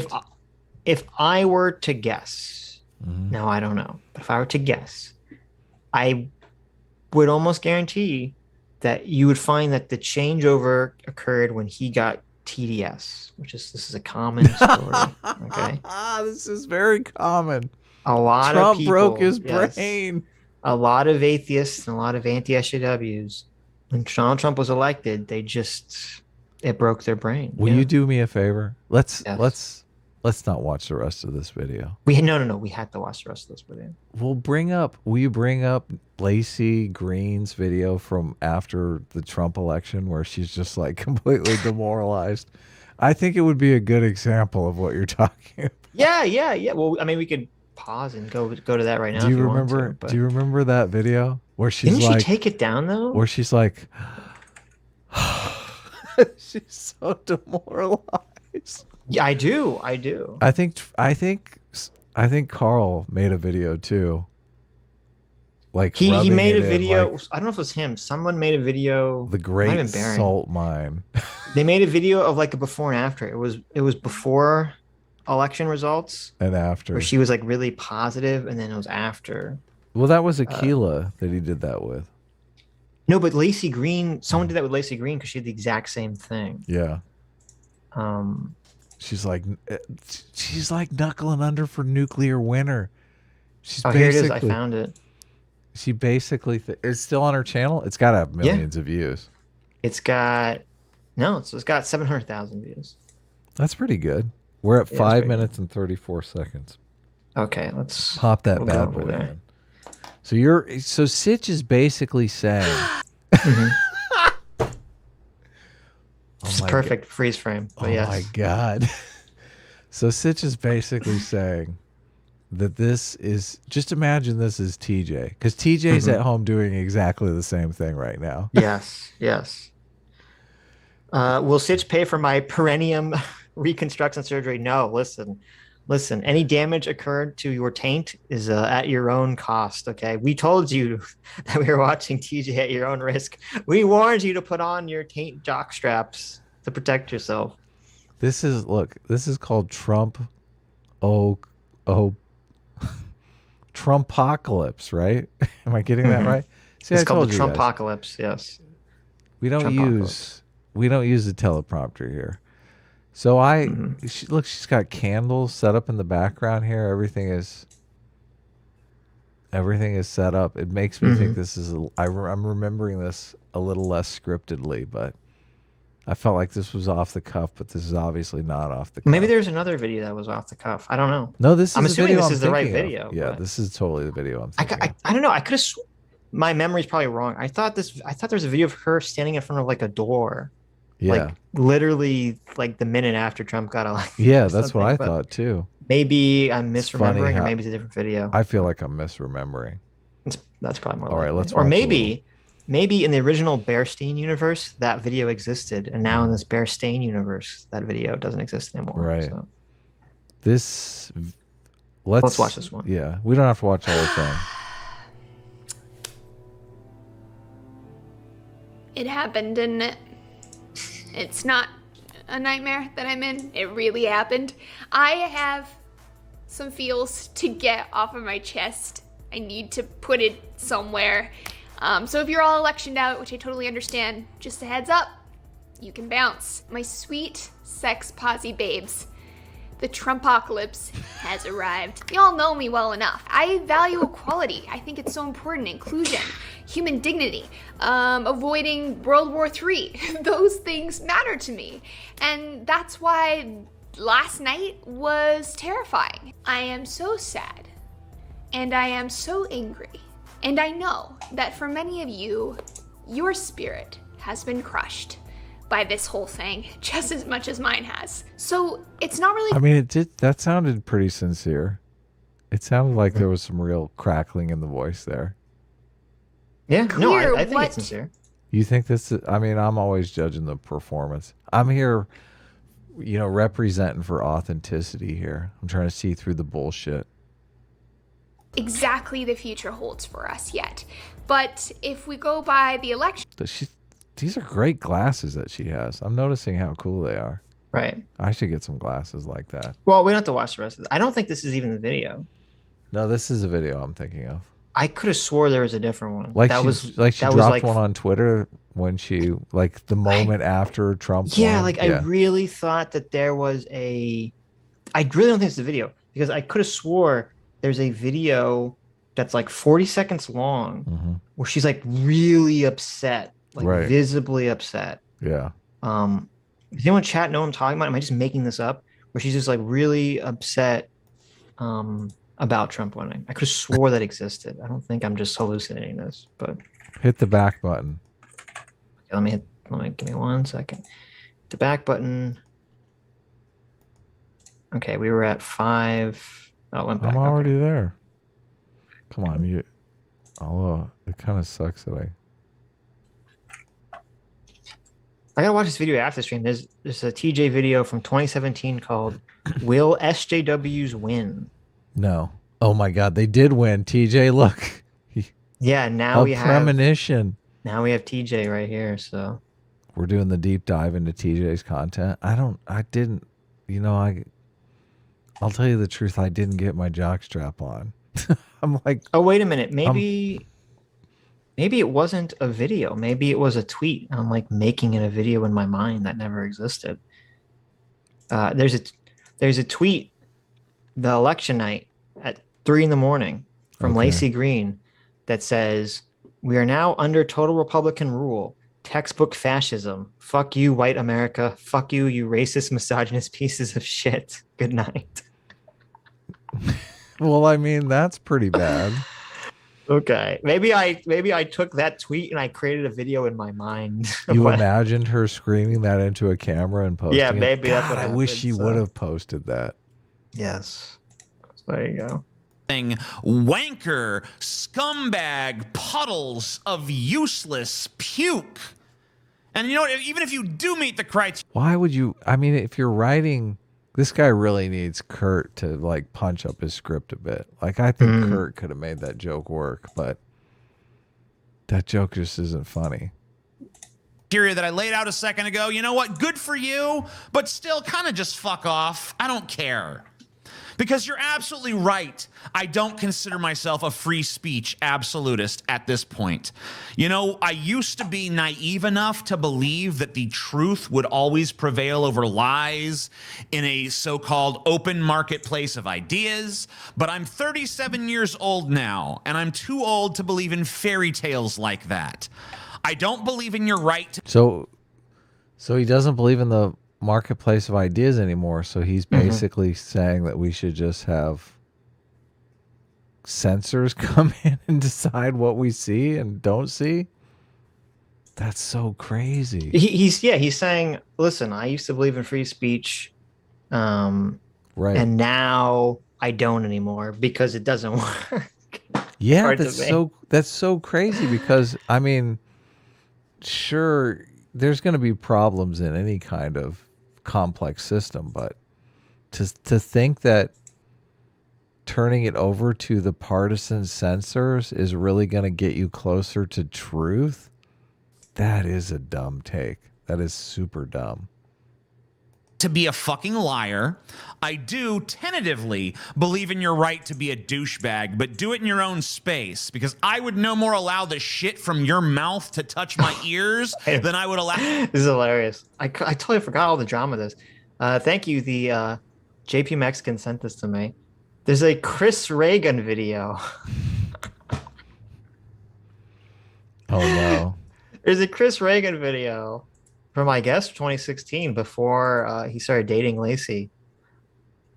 If I were to guess, Mhm. now I don't know, but if I were to guess, I would almost guarantee that you would find that the changeover occurred when he got TDS, this is a common story. Okay, This is very common. a lot Trump of people, broke his yes, brain. a lot of atheists and a lot of anti-SJWs. When Donald Trump was elected, it broke their brain. Will Yeah. you do me a favor? Let's Yes. not watch the rest of this video. No, we had to watch the rest of this video. Will you bring up Lacey Green's video from after the Trump election where she's just like completely demoralized? I think it would be a good example of what you're talking about. Yeah. Well, I mean, we could pause and go to that right now. Do you if want remember to, but- do you remember that video where she's Didn't like she take it down though? where she's like she's so demoralized. Yeah, I do. I think Carl made a video too. Like He rubbing made a it in, video. like, I don't know if it was him. Someone made a video. the Might Great have been Barron. Salt Mine. They made a video of like a before and after. It was before election results And after. where she was like really positive, and then it was after. Well, that was Aquila that he did that with. No, but Lacey Green. Someone did that with Lacey Green because she had the exact same thing. Yeah. Um. She's like knuckling under for nuclear winter. She's Oh, here it is. I found it. She basically it's still on her channel. It's got to have millions of views. It's got 700,000 views. That's pretty good. We're at Yeah, 5 pretty minutes and 34 seconds. Okay, let's Pop that we'll go bad over boy there. in. So Sitch is basically saying, It's my perfect freeze frame. But oh yes. my God. So Sitch is basically saying that this is, just imagine this is TJ, because TJ's at home doing exactly the same thing right now. Yes. Will Sitch pay for my perennium reconstruction surgery. No, listen. Any damage occurred to your taint is at your own cost. Okay, we told you that we were watching TJ at your own risk. We warned you to put on your taint jock straps to protect yourself. This is called Trump. Oh, Trumpocalypse, right? Am I getting that right? See, It's I called told the you guys. Trumpocalypse. Yes. We don't Trumpocalypse. use the teleprompter here. So look, she's got candles set up in the background here. Everything is set up. It makes me think this is. I'm remembering this a little less scriptedly, but I felt like this was off the cuff. But this is obviously not off the cuff. Maybe there's another video that was off the cuff. I don't know. No, this is. I'm the assuming video this is the right thinking of. video. Yeah, but this is totally the video I'm thinking of. I don't know. I could have. My memory's probably wrong. I thought there's a video of her standing in front of like a door. Yeah. Like literally like the minute after Trump got elected. Yeah, that's what I thought too. Maybe I'm misremembering, or how- maybe it's a different video. I feel like I'm misremembering. That's probably more All right, likely. let's Or watch a maybe in the original Bearstein universe, that video existed, and now in this Bearstein universe, that video doesn't exist anymore. Right. So. Let's watch this one. Yeah, we don't have to watch the whole thing. It happened, didn't it? It's not a nightmare that I'm in. It really happened. I have some feels to get off of my chest. I need to put it somewhere. So if you're all electioned out, which I totally understand, just a heads up, you can bounce. My sweet sex posse babes. The Trumpocalypse has arrived. Y'all know me well enough. I value equality. I think it's so important. Inclusion, human dignity, avoiding World War III. Those things matter to me. And that's why last night was terrifying. I am so sad. And I am so angry. And I know that for many of you, your spirit has been crushed by this whole thing just as much as mine has. So it's not really. I mean, that sounded pretty sincere. It sounded like there was some real crackling in the voice there. Yeah, no, Clear I think what- it's sincere. You think this is, I mean, I'm always judging the performance. I'm here, representing for authenticity here. I'm trying to see through the bullshit. exactly the future holds for us yet. But if we go by the election, These are great glasses that she has. I'm noticing how cool they are. Right. I should get some glasses like that. Well, we don't have to watch the rest of it. I don't think this is even the video. No, this is a video I'm thinking of. I could have swore there was a different one. Like that she was dropped one on Twitter when she the moment after Trump. Yeah, won. I really thought that there was I really don't think it's the video, because I could have swore there's a video that's like 40 seconds long where she's like really upset, like visibly upset. Yeah. Does anyone in chat know what I'm talking about? Am I just making this up? Where she's just like really upset about Trump winning. I could have swore that existed. I don't think I'm just hallucinating this, but hit the back button. Okay, give me 1 second. The back button. Okay, we were at 5. Oh, it went back. I'm already there. Come on, although it kind of sucks that I gotta watch this video after the stream. There's a TJ video from 2017 called "Will SJWs Win?" No. Oh my God, they did win. TJ, look. Yeah, now we have premonition. Now we have TJ right here. So we're doing the deep dive into TJ's content. I'll tell you the truth. I didn't get my jockstrap on. I'm like, oh, wait a minute. Maybe it wasn't a video. Maybe it was a tweet. I'm like making it a video in my mind that never existed. There's a tweet the election night at 3 a.m. from Lacey Green that says, "We are now under total Republican rule. Textbook fascism. Fuck you, white America. Fuck you, you racist, misogynist pieces of shit. Good night." Well, I mean, that's pretty bad. Okay, maybe I took that tweet and I created a video in my mind. You imagined her screaming that into a camera and posting it? Maybe that's what I happened, wish she would have posted that. Yes. There you go. Wanker, scumbag, puddles of useless puke. And you know what? Even if you do meet the criteria, Why would you? I mean, if you're writing, this guy really needs Kurt to like punch up his script a bit. Like I think Kurt could have made that joke work, but that joke just isn't funny. that I laid out a second ago, you know what? Good for you, but still kind of just fuck off. I don't care. Because you're absolutely right. I don't consider myself a free speech absolutist at this point. You know, I used to be naive enough to believe that the truth would always prevail over lies in a so-called open marketplace of ideas, but I'm 37 years old now, and I'm too old to believe in fairy tales like that. I don't believe in your right to... So he doesn't believe in the marketplace of ideas anymore. So he's basically saying that we should just have censors come in and decide what we see and don't see. That's so crazy. He's saying, listen, I used to believe in free speech, Right. and now I don't anymore because it doesn't work. Yeah, that's so crazy because I mean, sure, there's going to be problems in any kind of complex system, but to think that turning it over to the partisan censors is really going to get you closer to truth, that is a dumb take. That is super dumb. To be a fucking liar. I do tentatively believe in your right to be a douchebag, but do it in your own space, because I would no more allow the shit from your mouth to touch my ears than I would allow... This is hilarious. I totally forgot all the drama of this. Thank you. The JP Mexican sent this to me. There's a Chris Reagan video. Oh, no. There's a Chris Reagan video from, I guess, 2016, before he started dating Lacey,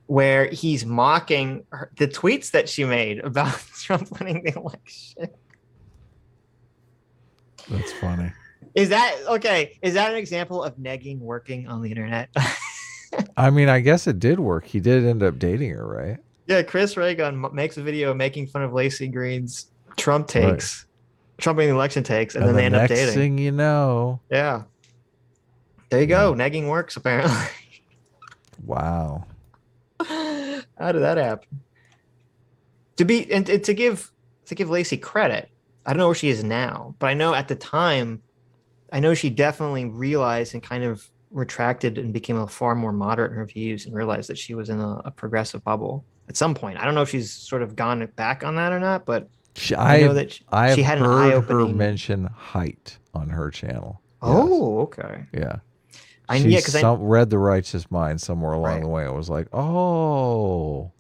where he's mocking the tweets that she made about Trump winning the election. That's funny. Is that okay? Is that an example of negging working on the internet? I mean, I guess it did work. He did end up dating her, right? Yeah, Chris Reagan makes a video making fun of Lacey Greene's Trump takes, Trump winning the election takes, and then they end up dating. Next thing you know. Yeah. There you go. Negging works, apparently. Wow. How did that happen? To give Lacey credit, I don't know where she is now, but I know at the time, I know she definitely realized and kind of retracted and became a far more moderate in her views and realized that she was in a progressive bubble at some point. I don't know if she's sort of gone back on that or not, but I know that she had an eye-opening. Her mention height on her channel. Oh, okay. Yeah. Because I read The Righteous Mind somewhere along the way. It was like, oh,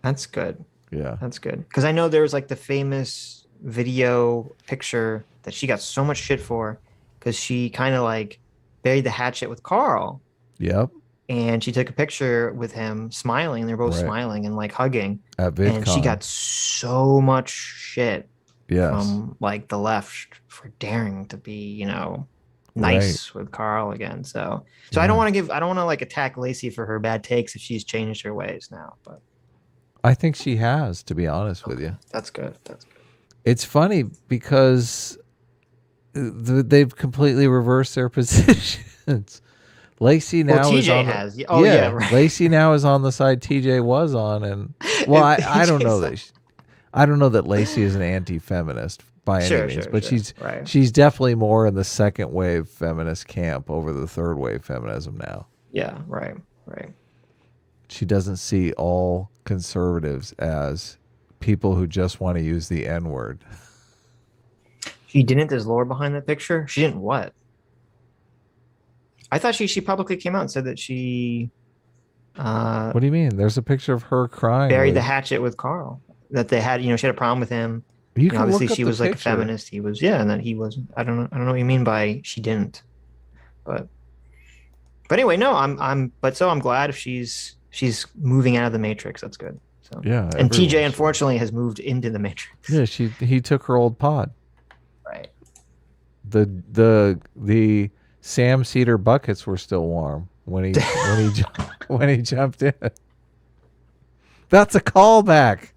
that's good. Yeah, that's good. Because I know there was like the famous video picture that she got so much shit for because she kind of like buried the hatchet with Carl. Yep. And she took a picture with him smiling, and they're both smiling and like hugging. At VidCon. And she got so much shit from like the left for daring to be, nice with Carl again. So I don't want to like attack Lacey for her bad takes if she's changed her ways now, but I think she has, to be honest with you. That's good. It's funny because they've completely reversed their positions. Lacey now is on has. Oh yeah, right. Lacey now is on the side TJ was on, and well, I don't know that. I don't know that Lacey is an anti-feminist by any means, but she's definitely more in the second wave feminist camp over the third wave feminism now. Yeah, right. She doesn't see all conservatives as people who just want to use the N-word. She didn't? There's lore behind that picture? She didn't what? I thought she publicly came out and said that she... what do you mean? There's a picture of her crying. Buried the hatchet with Carl. That they had, she had a problem with him. Obviously she was like a feminist. He was, and then he wasn't. I don't know what you mean by she didn't. But anyway, no, I'm glad if she's moving out of the Matrix. That's good. So yeah. And TJ unfortunately has moved into the Matrix. Yeah, he took her old pod. Right. The Sam Cedar buckets were still warm when he when he jumped in. That's a callback.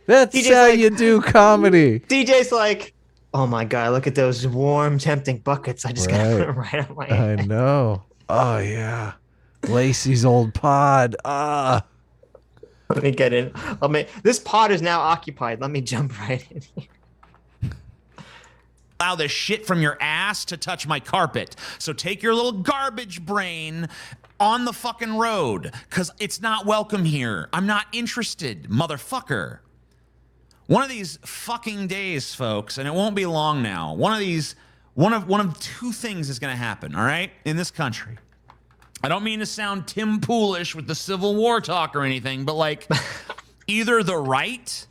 That's DJ's how you do comedy. DJ's like, Oh my God, look at those warm, tempting buckets. I just got to put them right on my I head. know. Oh yeah. Lacey's old pod. Ah. Let me get in. This pod is now occupied. Let me jump right in here. Allow the shit from your ass to touch my carpet. So take your little garbage brain on the fucking road, because it's not welcome here. I'm not interested, motherfucker. One of these fucking days, folks, and it won't be long now. One of two things is going to happen, all right, in this country. I don't mean to sound Tim Poolish with the Civil War talk or anything, but like either the right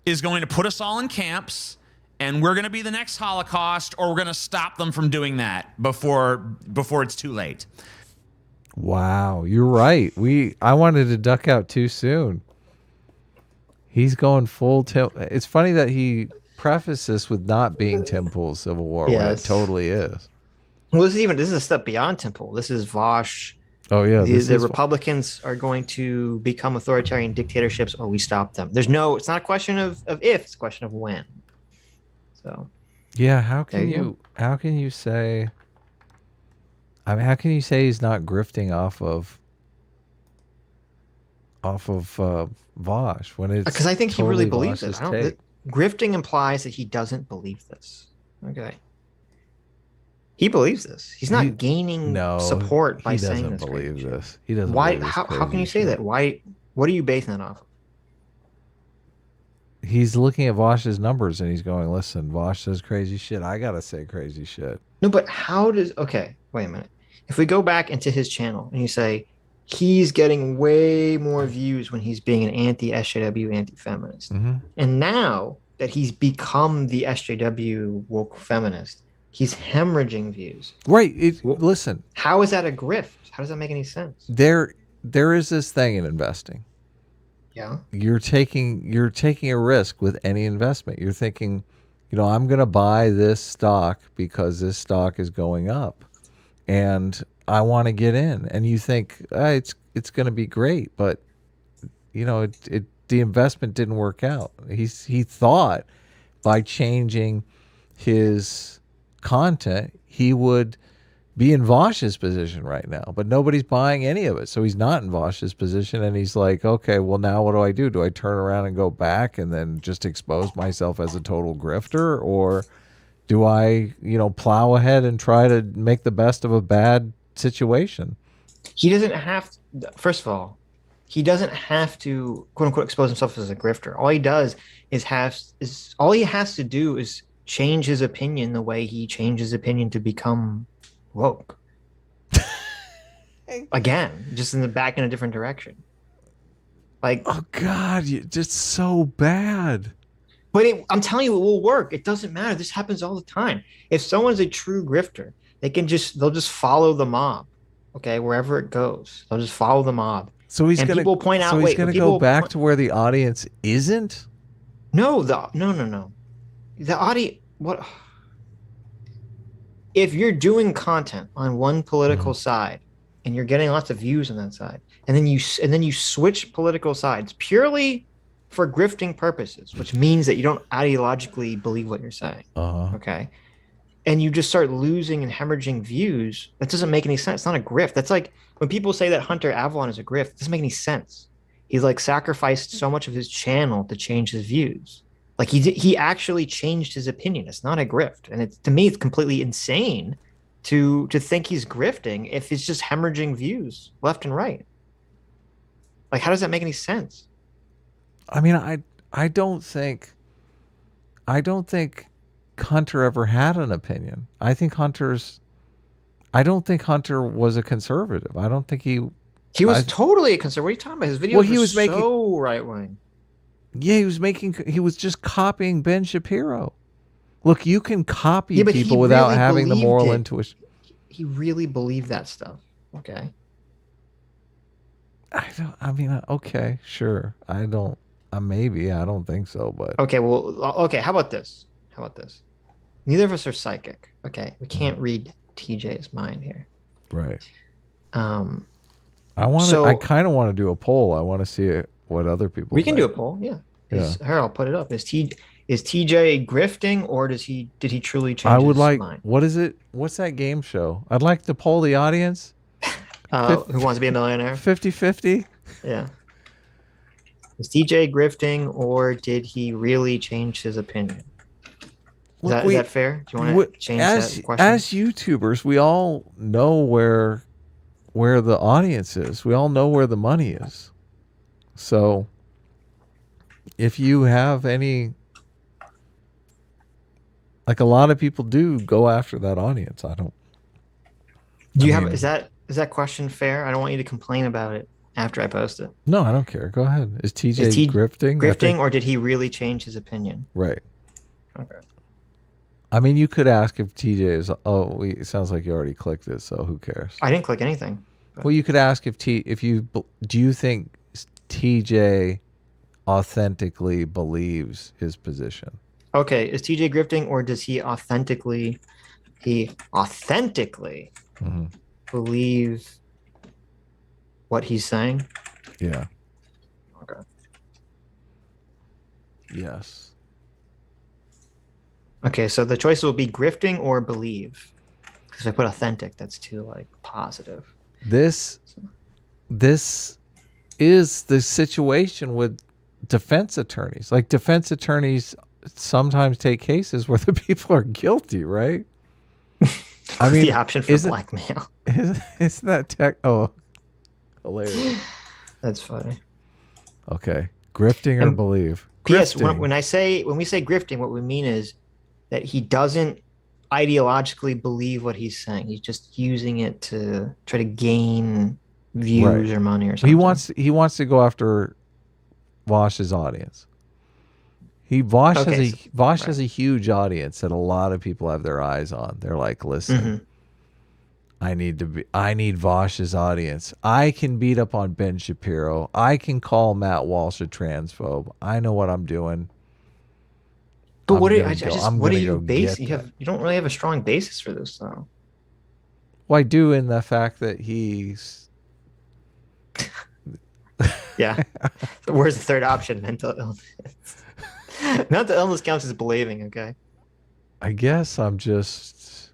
is going to put us all in camps and we're going to be the next Holocaust, or we're going to stop them from doing that before it's too late. Wow, you're right. I wanted to duck out too soon. He's going full Tim. It's funny that he prefaced this with not being Tim Pool's Civil War when it totally is. Well, this is a step beyond Temple. This is Vaush. Oh yeah, the Republicans are going to become authoritarian dictatorships, or we stop them. It's not a question of if, it's a question of when. So yeah, how can you say? I mean, how can you say he's not grifting off of Vaush when it's because I think he really believes it. Take. Grifting implies that he doesn't believe this. Okay. He believes this. He's not gaining support by saying this. He doesn't believe this. He doesn't. Why? How can you say that? Why? What are you basing that off of? He's looking at Vaush's numbers and he's going, "Listen, Vaush says crazy shit. I gotta say crazy shit." No, but how does? Okay, wait a minute. If we go back into his channel and you say he's getting way more views when he's being an anti-SJW, anti-feminist, and now that he's become the SJW woke feminist, he's hemorrhaging views. Right. Listen. How is that a grift? How does that make any sense? There is this thing in investing. Yeah. You're taking a risk with any investment. You're thinking, I'm going to buy this stock because this stock is going up, and I want to get in. And you think it's going to be great, but the investment didn't work out. He thought by changing his content, he would be in Vaush's position right now, but nobody's buying any of it. So he's not in Vaush's position, and he's like, okay, well, now what do I do? Do I turn around and go back and then just expose myself as a total grifter? Or do I, plow ahead and try to make the best of a bad situation? He doesn't have to, first of all, he doesn't have to, quote unquote, expose himself as a grifter. All he does all he has to do is change his opinion the way he changed his opinion to become woke. Again, just in a different direction. Like, oh God, you're just so bad. But I'm telling you, it will work. It doesn't matter. This happens all the time. If someone's a true grifter, they'll just follow the mob. Okay, wherever it goes, they'll just follow the mob. So he's going to point out. So he's going to go back to where the audience isn't. No. The audience. What? If you're doing content on one political side and you're getting lots of views on that side, and then you switch political sides purely for grifting purposes, which means that you don't ideologically believe what you're saying. Okay. And you just start losing and hemorrhaging views, that doesn't make any sense. It's not a grift. That's like when people say that Hunter Avalon is a grift, it doesn't make any sense. He's like sacrificed so much of his channel to change his views. Like he actually changed his opinion. It's not a grift. And to me, it's completely insane to think he's grifting if it's just hemorrhaging views left and right. Like, how does that make any sense? I mean, I don't think Hunter ever had an opinion. I don't think Hunter was a conservative. I don't think he was totally a conservative. What are you talking about? His videos were so right wing. Yeah, he was just copying Ben Shapiro. Look, you can copy people without having the moral intuition. He really believed that stuff. Okay. Okay, sure. Maybe, I don't think so, but. Okay, how about this? Neither of us are psychic. Okay. We can't read TJ's mind here. Right. I kind of want to do a poll. I want to see what other people We can do a poll, yeah. Here, I'll put it up. Is Is TJ grifting, or did he truly change I would his like. mind? What is it? What's that game show? I'd like to poll the audience. Who wants to be a millionaire? 50-50. Yeah. Is TJ grifting, or did he really change his opinion? Is that fair? Do you want to change that question? As YouTubers, we all know where the audience is. We all know where the money is. So if you have any, like a lot of people do go after that audience. Is that question fair? I don't want you to complain about it after I post it. No, I don't care. Go ahead. Is TJ grifting? Grifting, or did he really change his opinion? Right. Okay. I mean, you could ask if TJ is. It sounds like you already clicked it, so who cares? I didn't click anything. Well, you could ask do you think TJ authentically believes his position? Okay, is TJ grifting, or does he authentically Mm-hmm. believe what he's saying? Yeah. Okay. Yes. Okay, so the choice will be grifting or believe. Because if I put authentic, that's too like positive. This is the situation with defense attorneys. Like defense attorneys sometimes take cases where the people are guilty, right? I mean, the option for blackmail. Isn't that tech? Oh, hilarious. That's funny. Okay, grifting or believe? Yes, Grifting. when we say grifting, what we mean is that he doesn't ideologically believe what he's saying. He's just using it to try to gain views or money or something. He wants to go after Vaush's audience. Vaush has a huge audience that a lot of people have their eyes on. They're like, listen, I need Vaush's audience. I can beat up on Ben Shapiro. I can call Matt Walsh a transphobe. I know what I'm doing. But what do you base? You don't really have a strong basis for this, though. Well, I do in the fact that he's. Yeah. Where's the third option? Mental illness. Mental illness counts as believing. Okay. I guess I'm just.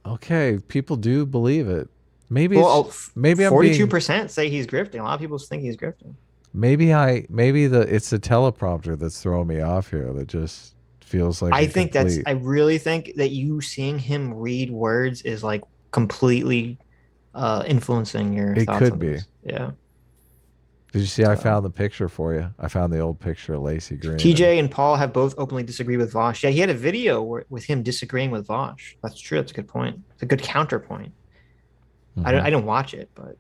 Okay, people do believe it. Maybe I'm 42% say he's grifting. A lot of people think he's grifting. Maybe it's the teleprompter that's throwing me off here. That just feels like I really think that you seeing him read words is like completely influencing your thoughts. It could be. Yeah. Did you see? I found the picture for you. I found the old picture of Lacey Green. TJ and Paul have both openly disagreed with Vaush. Yeah, he had a video with him disagreeing with Vaush. That's true. That's a good point. It's a good counterpoint. I didn't watch it, but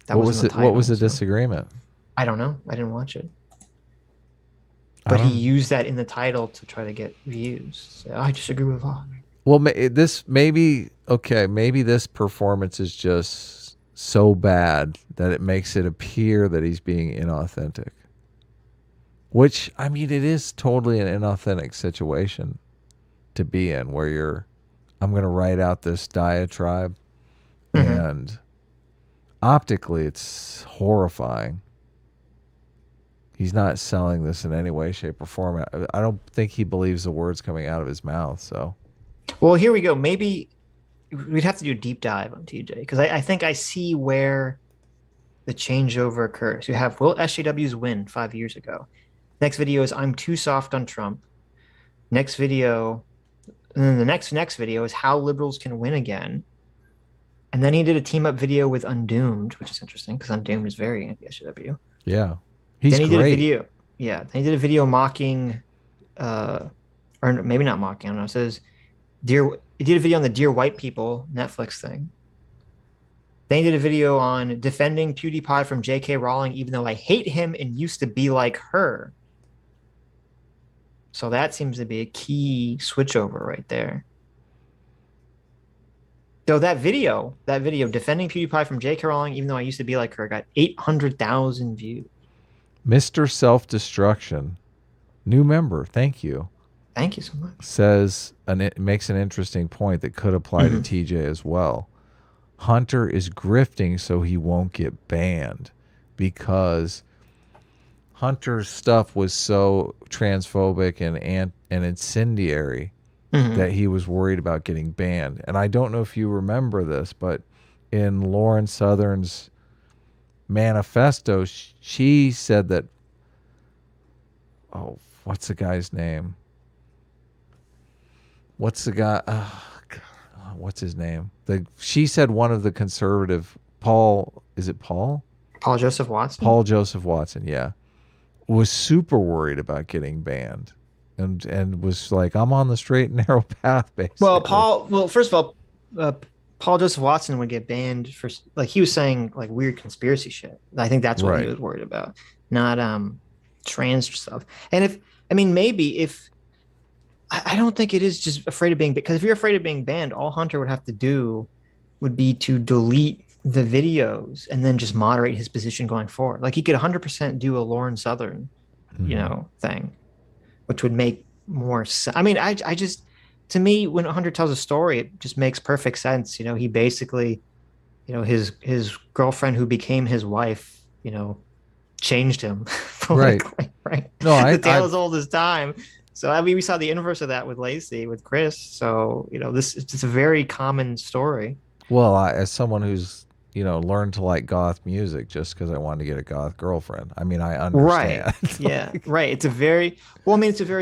that was the title. What was the disagreement? I don't know. I didn't watch it. But he used that in the title to try to get views. So, I disagree with Vaush. Well, maybe this performance is just so bad that it makes it appear that he's being inauthentic. Which, I mean, it is totally an inauthentic situation to be in, where I'm going to write out this diatribe, and optically it's horrifying. He's not selling this in any way, shape, or form. I don't think he believes the words coming out of his mouth. So, well, here we go. Maybe we'd have to do a deep dive on TJ, because I think I see where the changeover occurs. You have will SJWs win 5 years ago. Next video is I'm too soft on Trump. Next video, and then the next video is how liberals can win again. And then he did a team up video with Undoomed, which is interesting because Undoomed is very anti-SJW. Yeah. Then he did a video. Yeah. Then he did a video mocking, or maybe not mocking, I don't know. It says, he did a video on the Dear White People Netflix thing. Then he did a video on defending PewDiePie from J.K. Rowling, even though I hate him and used to be like her. So that seems to be a key switchover right there. So that video defending PewDiePie from J.K. Rowling, even though I used to be like her, got 800,000 views. Mr. Self-Destruction, new member, thank you. Thank you so much. Says, and it makes an interesting point that could apply to TJ as well. Hunter is grifting so he won't get banned, because Hunter's stuff was so transphobic and incendiary that he was worried about getting banned. And I don't know if you remember this, but in Lauren Southern's manifesto, she said that, oh, what's the guy's name? What's the guy? What's his name? She said one of the conservative, Paul, is it Paul? Paul Joseph Watson? Paul Joseph Watson, yeah. Was super worried about getting banned. And was like, I'm on the straight and narrow path, basically. Well, first of all, Paul Joseph Watson would get banned for, like, he was saying like weird conspiracy shit. I think that's what he was worried about, not trans stuff. And maybe if I don't think it is just afraid of being, because if you're afraid of being banned, all Hunter would have to do would be to delete the videos and then just moderate his position going forward. Like he could 100% do a Lauren Southern, thing, which would make more sense. I mean, I just, to me, when Hunter tells a story, it just makes perfect sense. You know, he basically, his girlfriend who became his wife, changed him. Right. No, the tale is old as time. So, I mean, we saw the inverse of that with Lacey, with Chris. So, it's a very common story. Well, as someone who's, learned to like goth music just because I wanted to get a goth girlfriend. I mean, I understand. Right. Yeah. Right. It's a very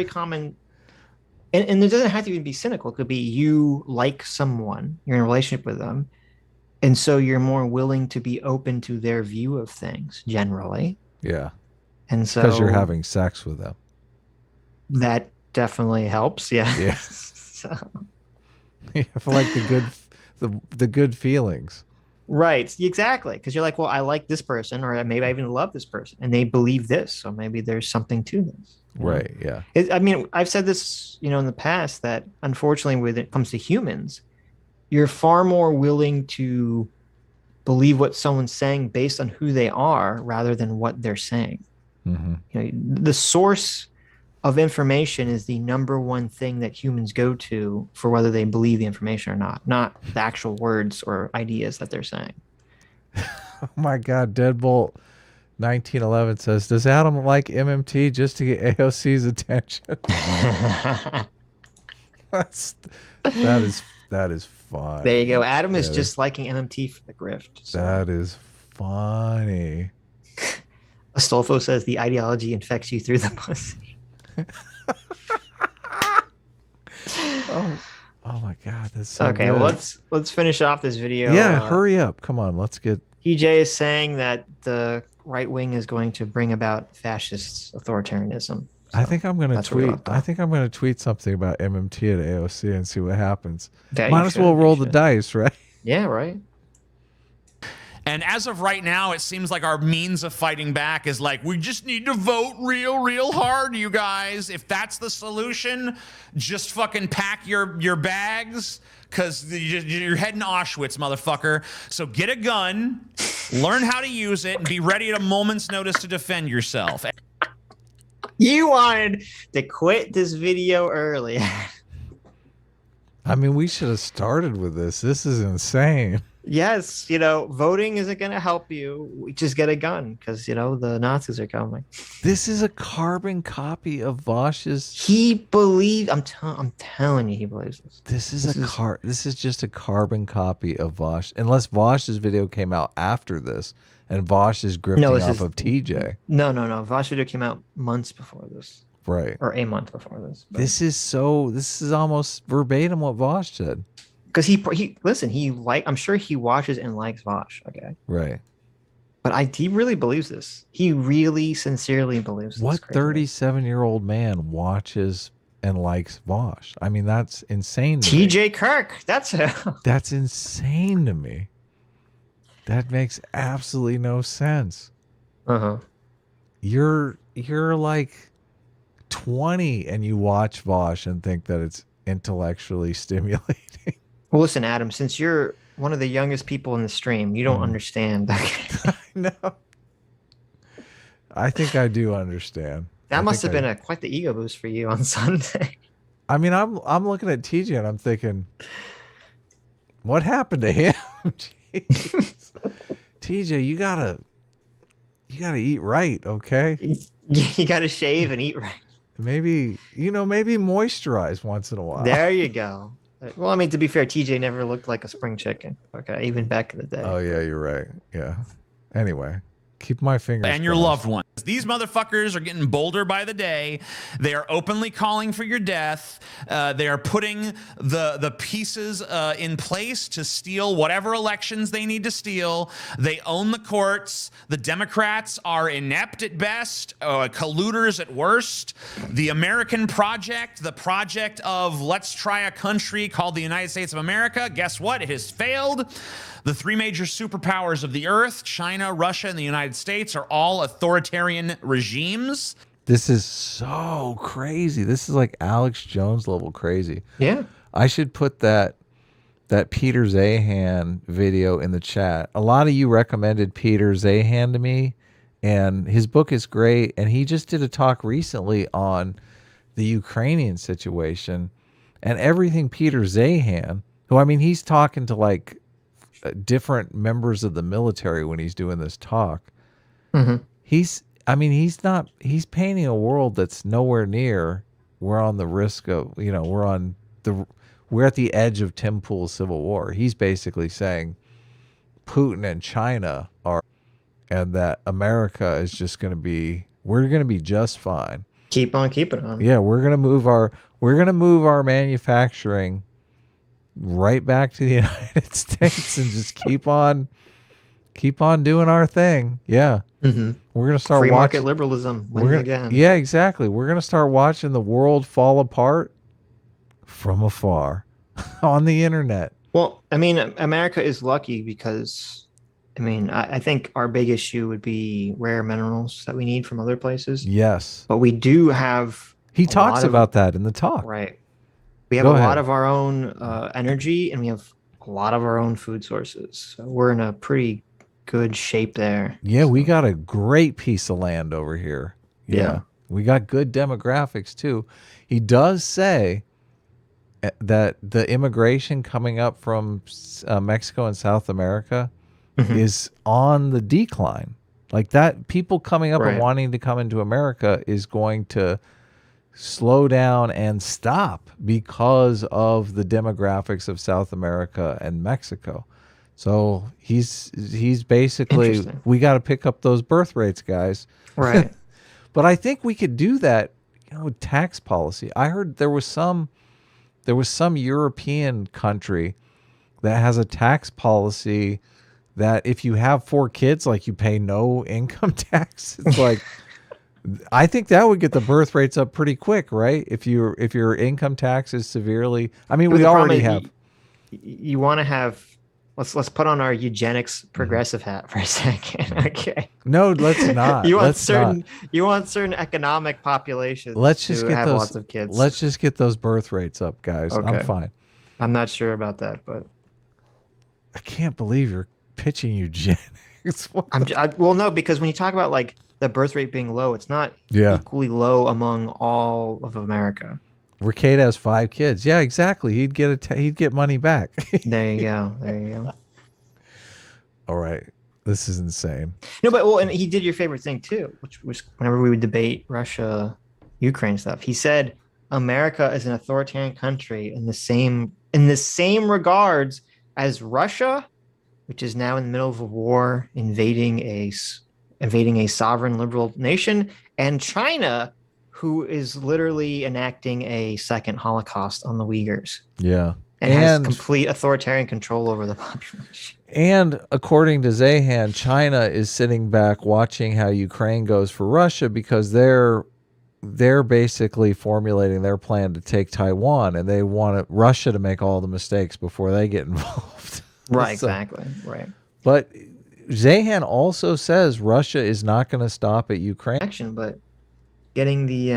common, and it doesn't have to even be cynical. It could be you like someone, you're in a relationship with them, and so you're more willing to be open to their view of things generally. Yeah. And so because you're having sex with them. That definitely helps. Yeah. Yeah. So. You have like the good feelings. Right. Exactly. Because you're like, well, I like this person, or maybe I even love this person, and they believe this, so maybe there's something to this. Right. Yeah. I mean, I've said this, in the past, that unfortunately, when it comes to humans, you're far more willing to believe what someone's saying based on who they are rather than what they're saying. The source of information is the number one thing that humans go to for whether they believe the information or not the actual words or ideas that they're saying. Oh my God, Deadbolt 1911 says, does Adam like MMT just to get AOC's attention? that is fun. There you go. Adam is just liking MMT for the grift. So. That is funny. Astolfo says the ideology infects you through the pussy. Oh my God, that's so okay. good. Well, let's finish off this video. Yeah, hurry up. Come on, let's get. TJ is saying that the right wing is going to bring about fascist authoritarianism. So I think I'm going to tweet. I think I'm going to tweet something about MMT at AOC and see what happens. Might as well roll the dice, right? Yeah, right. And as of right now, it seems like our means of fighting back is like, we just need to vote real hard, you guys. If that's the solution, just fucking pack your bags, because you're heading to Auschwitz, motherfucker. So get a gun, learn how to use it, and be ready at a moment's notice to defend yourself. You wanted to quit this video early. I mean, we should have started with this. This is insane. Yes, voting isn't going to help you. We just get a gun because, the Nazis are coming. This is a carbon copy of Vaush's. He believes. I'm telling you, he believes this. This is just a carbon copy of Vaush. Unless Vaush's video came out after this, and Vaush is grifting off of TJ. No. Vaush video came out months before this. Right. Or a month before this. But. This is almost verbatim what Vaush said. Because I'm sure he watches and likes Vaush. Okay. Right. But he really believes this. He really sincerely believes this. What 37-year-old man watches and likes Vaush? I mean, that's insane to me. TJ Kirk. That's insane to me. That makes absolutely no sense. Uh-huh. You're like 20 and you watch Vaush and think that it's intellectually stimulating. Well, listen, Adam, since you're one of the youngest people in the stream, you don't understand. I know. I think I do understand. That must have been quite the ego boost for you on Sunday. I mean, I'm looking at TJ and I'm thinking, what happened to him? TJ, you You got to eat right, okay? You got to shave and eat right. Maybe, maybe moisturize once in a while. There you go. Well, I mean, to be fair, TJ never looked like a spring chicken. Okay, even back in the day. Oh, yeah, you're right. Yeah. Anyway, keep my fingers and your crossed. loved ones. These motherfuckers are getting bolder by the day. They are openly calling for your death. They are putting the pieces in place to steal whatever elections they need to steal. They own the courts. The Democrats are inept at best, colluders at worst. The American project, the project of let's try a country called the United States of America, guess what? It has failed. The three major superpowers of the earth, China, Russia, and the United States, are all authoritarian regimes. This is so crazy. This is like Alex Jones level crazy. Yeah. I should put that Peter Zahan video in the chat. A lot of you recommended Peter Zahan to me, and his book is great. And he just did a talk recently on the Ukrainian situation and everything Peter Zahan, who, I mean, he's talking to like different members of the military when he's doing this talk. Mm-hmm. He's painting a world that's nowhere near. We're on the risk of, we're at the edge of Tim Pool's civil war. He's basically saying Putin and China are, and that America is just we're going to be just fine. Keep on keeping on. Yeah. We're going to move our manufacturing right back to the United States and just keep on doing our thing. Yeah. Mm-hmm. We're going to start free watching market liberalism winning again. Yeah, exactly. We're going to start watching the world fall apart from afar on the internet. Well, I mean, America is lucky because, I mean, I think our big issue would be rare minerals that we need from other places. Yes. But we do have. He talks about that in the talk. Right. We have lot of our own energy, and we have a lot of our own food sources. So we're in a pretty good shape there. Yeah, we got a great piece of land over here. Yeah. We got good demographics too. He does say that the immigration coming up from Mexico and South America is on the decline. Like that, people coming up and wanting to come into America is going to slow down and stop because of the demographics of South America and Mexico. So he's basically, we got to pick up those birth rates, guys. Right. But I think we could do that, with tax policy. I heard there was some European country that has a tax policy that if you have 4 kids, like you pay no income tax. It's like, I think that would get the birth rates up pretty quick, right? If your income tax is severely, I mean, we already have. You want to have. Let's put on our eugenics progressive hat for a second. Okay. No, let's not. You want certain economic populations. Let's just get have those, lots of kids. Let's just get those birth rates up, guys. Okay. I'm fine. I'm not sure about that, but I can't believe you're pitching eugenics. Well, no, because when you talk about like the birth rate being low, it's not equally low among all of America. Ricade has 5 kids. Yeah, exactly. He'd get money back. There you go. All right. This is insane. No, but and he did your favorite thing too, which was whenever we would debate Russia, Ukraine stuff. He said America is an authoritarian country in the same regards as Russia, which is now in the middle of a war invading a sovereign liberal nation, and China, who is literally enacting a second Holocaust on the Uyghurs. Yeah. And has complete authoritarian control over the population. And according to Zahan, China is sitting back watching how Ukraine goes for Russia because they're basically formulating their plan to take Taiwan, and they want Russia to make all the mistakes before they get involved. Right, exactly. Right. But Zahan also says Russia is not going to stop at Ukraine. Action, but getting the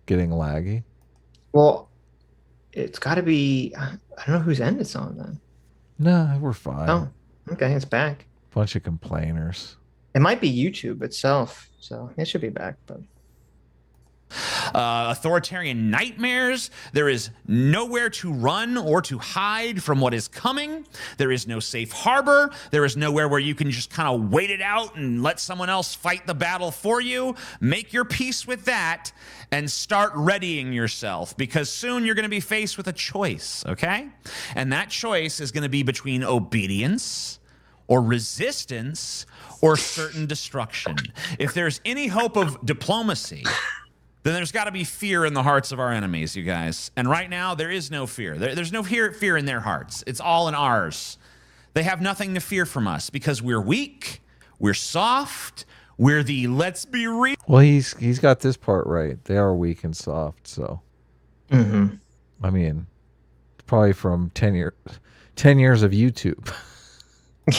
getting laggy. Well, it's got to be. I don't know whose end it's on then. No, we're fine. Oh, okay, it's back. Bunch of complainers. It might be YouTube itself, so it should be back. But Authoritarian nightmares. There is nowhere to run or to hide from what is coming. There is no safe harbor. There is nowhere where you can just kind of wait it out and let someone else fight the battle for you. Make your peace with that and start readying yourself, because soon you're going to be faced with a choice, okay? And that choice is going to be between obedience or resistance or certain destruction. If there's any hope of diplomacy, then there's got to be fear in the hearts of our enemies, you guys. And right now, there is no fear. There's no fear in their hearts. It's all in ours. They have nothing to fear from us because we're weak, we're soft, we're the let's be real. Well, he's got this part right. They are weak and soft, so. Mm-hmm. I mean, probably from 10 years of YouTube.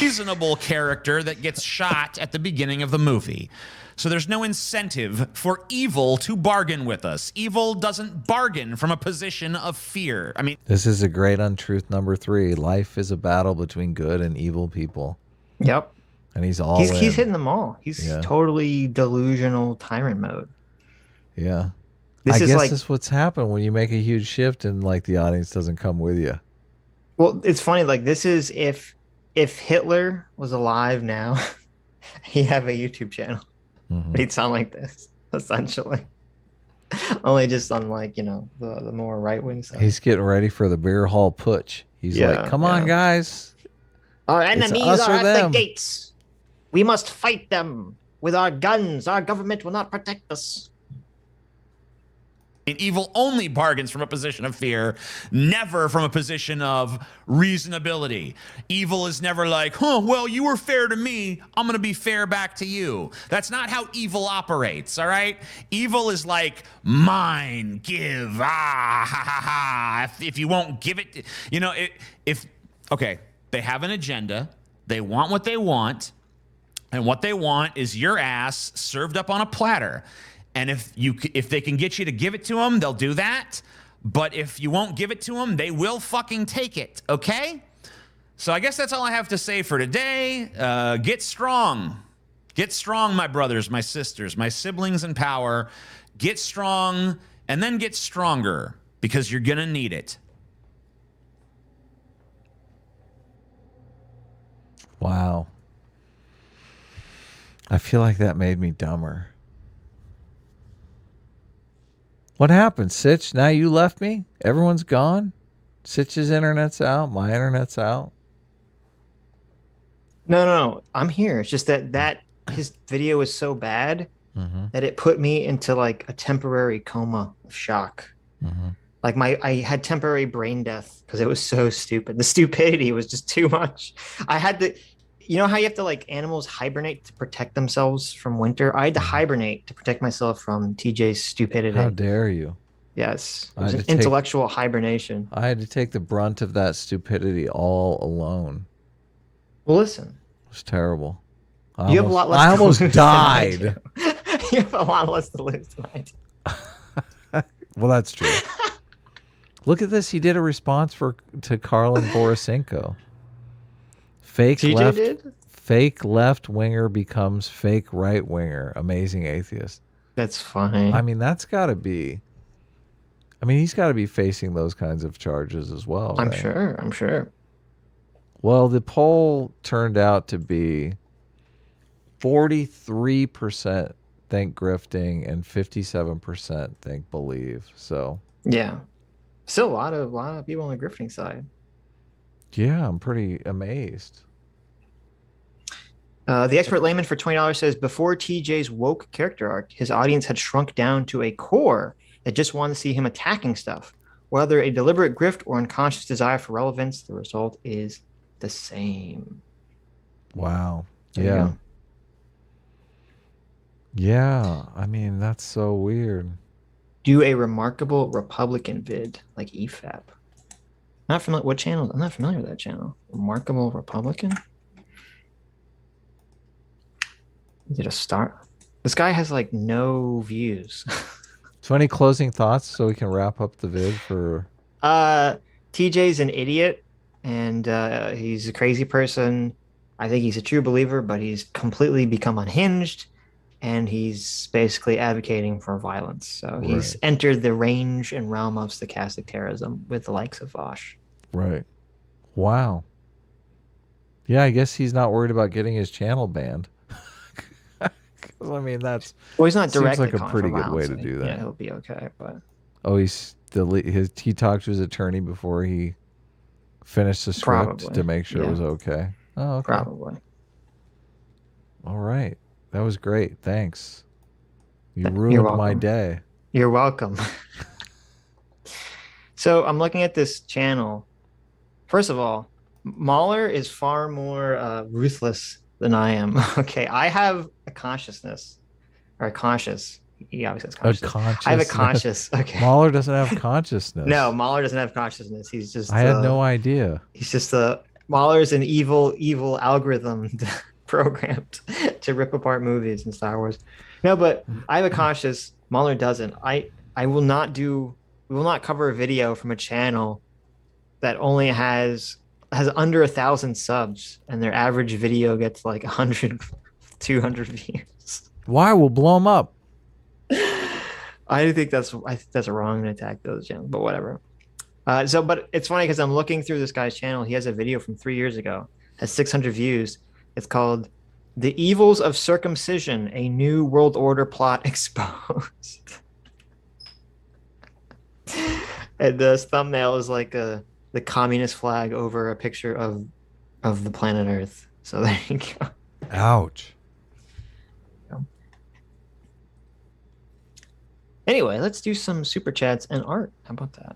Reasonable character that gets shot at the beginning of the movie. So there's no incentive for evil to bargain with us. Evil doesn't bargain from a position of fear. I mean, This is a great untruth number 3. Life is a battle between good and evil people. Yep. And he's all He's in. hitting them all. He's totally delusional tyrant mode. Yeah. This I is guess like, this is what's happened when you make a huge shift and like the audience doesn't come with you. well, it's funny. Like, this is if Hitler was alive now, he'd have a YouTube channel. Mhm. He'd sound like this, essentially. Only just on, like, you know, the more right wing side. He's getting ready for the beer hall putsch. He's like, come on, guys. Our It's enemies us or are at them. the gates. We must fight them with our guns. Our government will not protect us. evil only bargains from a position of fear, never from a position of reasonability. Evil is never like, well, you were fair to me, I'm going to be fair back to you. That's not how evil operates, all right? Evil is like, mine, give, ha, ha, ha. If you won't give it, you know, okay, they have an agenda, they want what they want, and what they want is your ass served up on a platter. And if they can get you to give it to them, they'll do that. But if you won't give it to them, they will fucking take it, okay? So I guess that's all I have to say for today. Get strong. Get strong, my brothers, my sisters, my siblings in power. Get strong and then get stronger because you're going to need it. Wow. I feel like that made me dumber. What happened, Sitch? Now you left me? Everyone's gone? Sitch's internet's out. My internet's out. No. I'm here. It's just that his video was so bad that it put me into like a temporary coma of shock. Like I had temporary brain death because it was so stupid. The stupidity was just too much. I had to, you know how you have to, like, animals hibernate to protect themselves from winter? I had to hibernate to protect myself from TJ's stupidity. How dare you? Yes. It I was had an to take- intellectual hibernation. I had to take the brunt of that stupidity all alone. Well, listen. It was terrible. You have a lot less I to almost lose than I died. do. You have a lot less to lose than I do. Well, that's true. Look at this. He did a response to Karlin Borisenko. Fake left winger becomes fake right winger. Amazing atheist. That's funny. I mean, that's got to be. I mean, he's got to be facing those kinds of charges as well. I'm right? sure. Well, the poll turned out to be 43% think grifting and 57% think believe. So Yeah. Still a lot of people on the grifting side. yeah, I'm pretty amazed. The expert layman for $20 says before TJ's woke character arc, his audience had shrunk down to a core that just wanted to see him attacking stuff. Whether a deliberate grift or unconscious desire for relevance, the result is the same. Wow. There you Yeah. go. Yeah. I mean, that's so weird. Do a remarkable Republican vid like EFAP. Not familiar. What channel? I'm not familiar with that channel. Remarkable Republican. Did a start? This guy has like no views. So any closing thoughts so we can wrap up the vid for TJ's an idiot and he's a crazy person. I think he's a true believer, but he's completely become unhinged. and he's basically advocating for violence. So he's Right. entered the range and realm of stochastic terrorism with the likes of Vaush. Right. Wow. Yeah, I guess he's not worried about getting his channel banned. 'Cause, I mean, that's Well, he's not seems directly like a calling pretty for good way violence, to so, do that. Yeah, he'll be okay. But Oh, he talked to his attorney before he finished the script Probably, to make sure it yeah. was okay. Oh, okay. probably. All right. That was great. Thanks. You You're ruined my welcome. day. You're welcome. So I'm looking at this channel. First of all, Mahler is far more ruthless than I am. Okay, I have a consciousness, or a conscious. He obviously has consciousness. I have a conscious. Okay. Mahler doesn't have consciousness. No, Mahler doesn't have consciousness. He's just. I had no idea. He's just a. Mahler's an evil algorithm programmed to rip apart movies in Star Wars. No, but I have a conscious. Mahler doesn't. I will not do. We will not cover a video from a channel that only has under 1,000 subs, and their average video gets like 100, 200 views. Why? We'll blow him up. I think that's wrong to attack those channels, but whatever. But it's funny because I'm looking through this guy's channel. He has a video from 3 years ago, has 600 views. It's called "The Evils of Circumcision: A New World Order Plot Exposed." And the thumbnail is like the communist flag over a picture of the planet Earth. So there you go. Ouch. Anyway, let's do some super chats and art. How about that?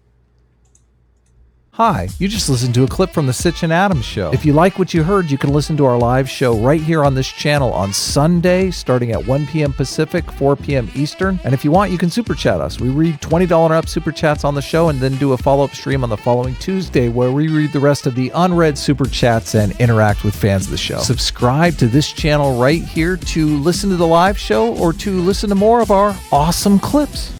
Hi, you just listened to a clip from the Sitch and Adam show. If you like what you heard, you can listen to our live show right here on this channel on Sunday, starting at 1 p.m. Pacific, 4 p.m. Eastern. And if you want, you can super chat us. We read $20 and up super chats on the show and then do a follow-up stream on the following Tuesday where we read the rest of the unread super chats and interact with fans of the show. Subscribe to this channel right here to listen to the live show or to listen to more of our awesome clips.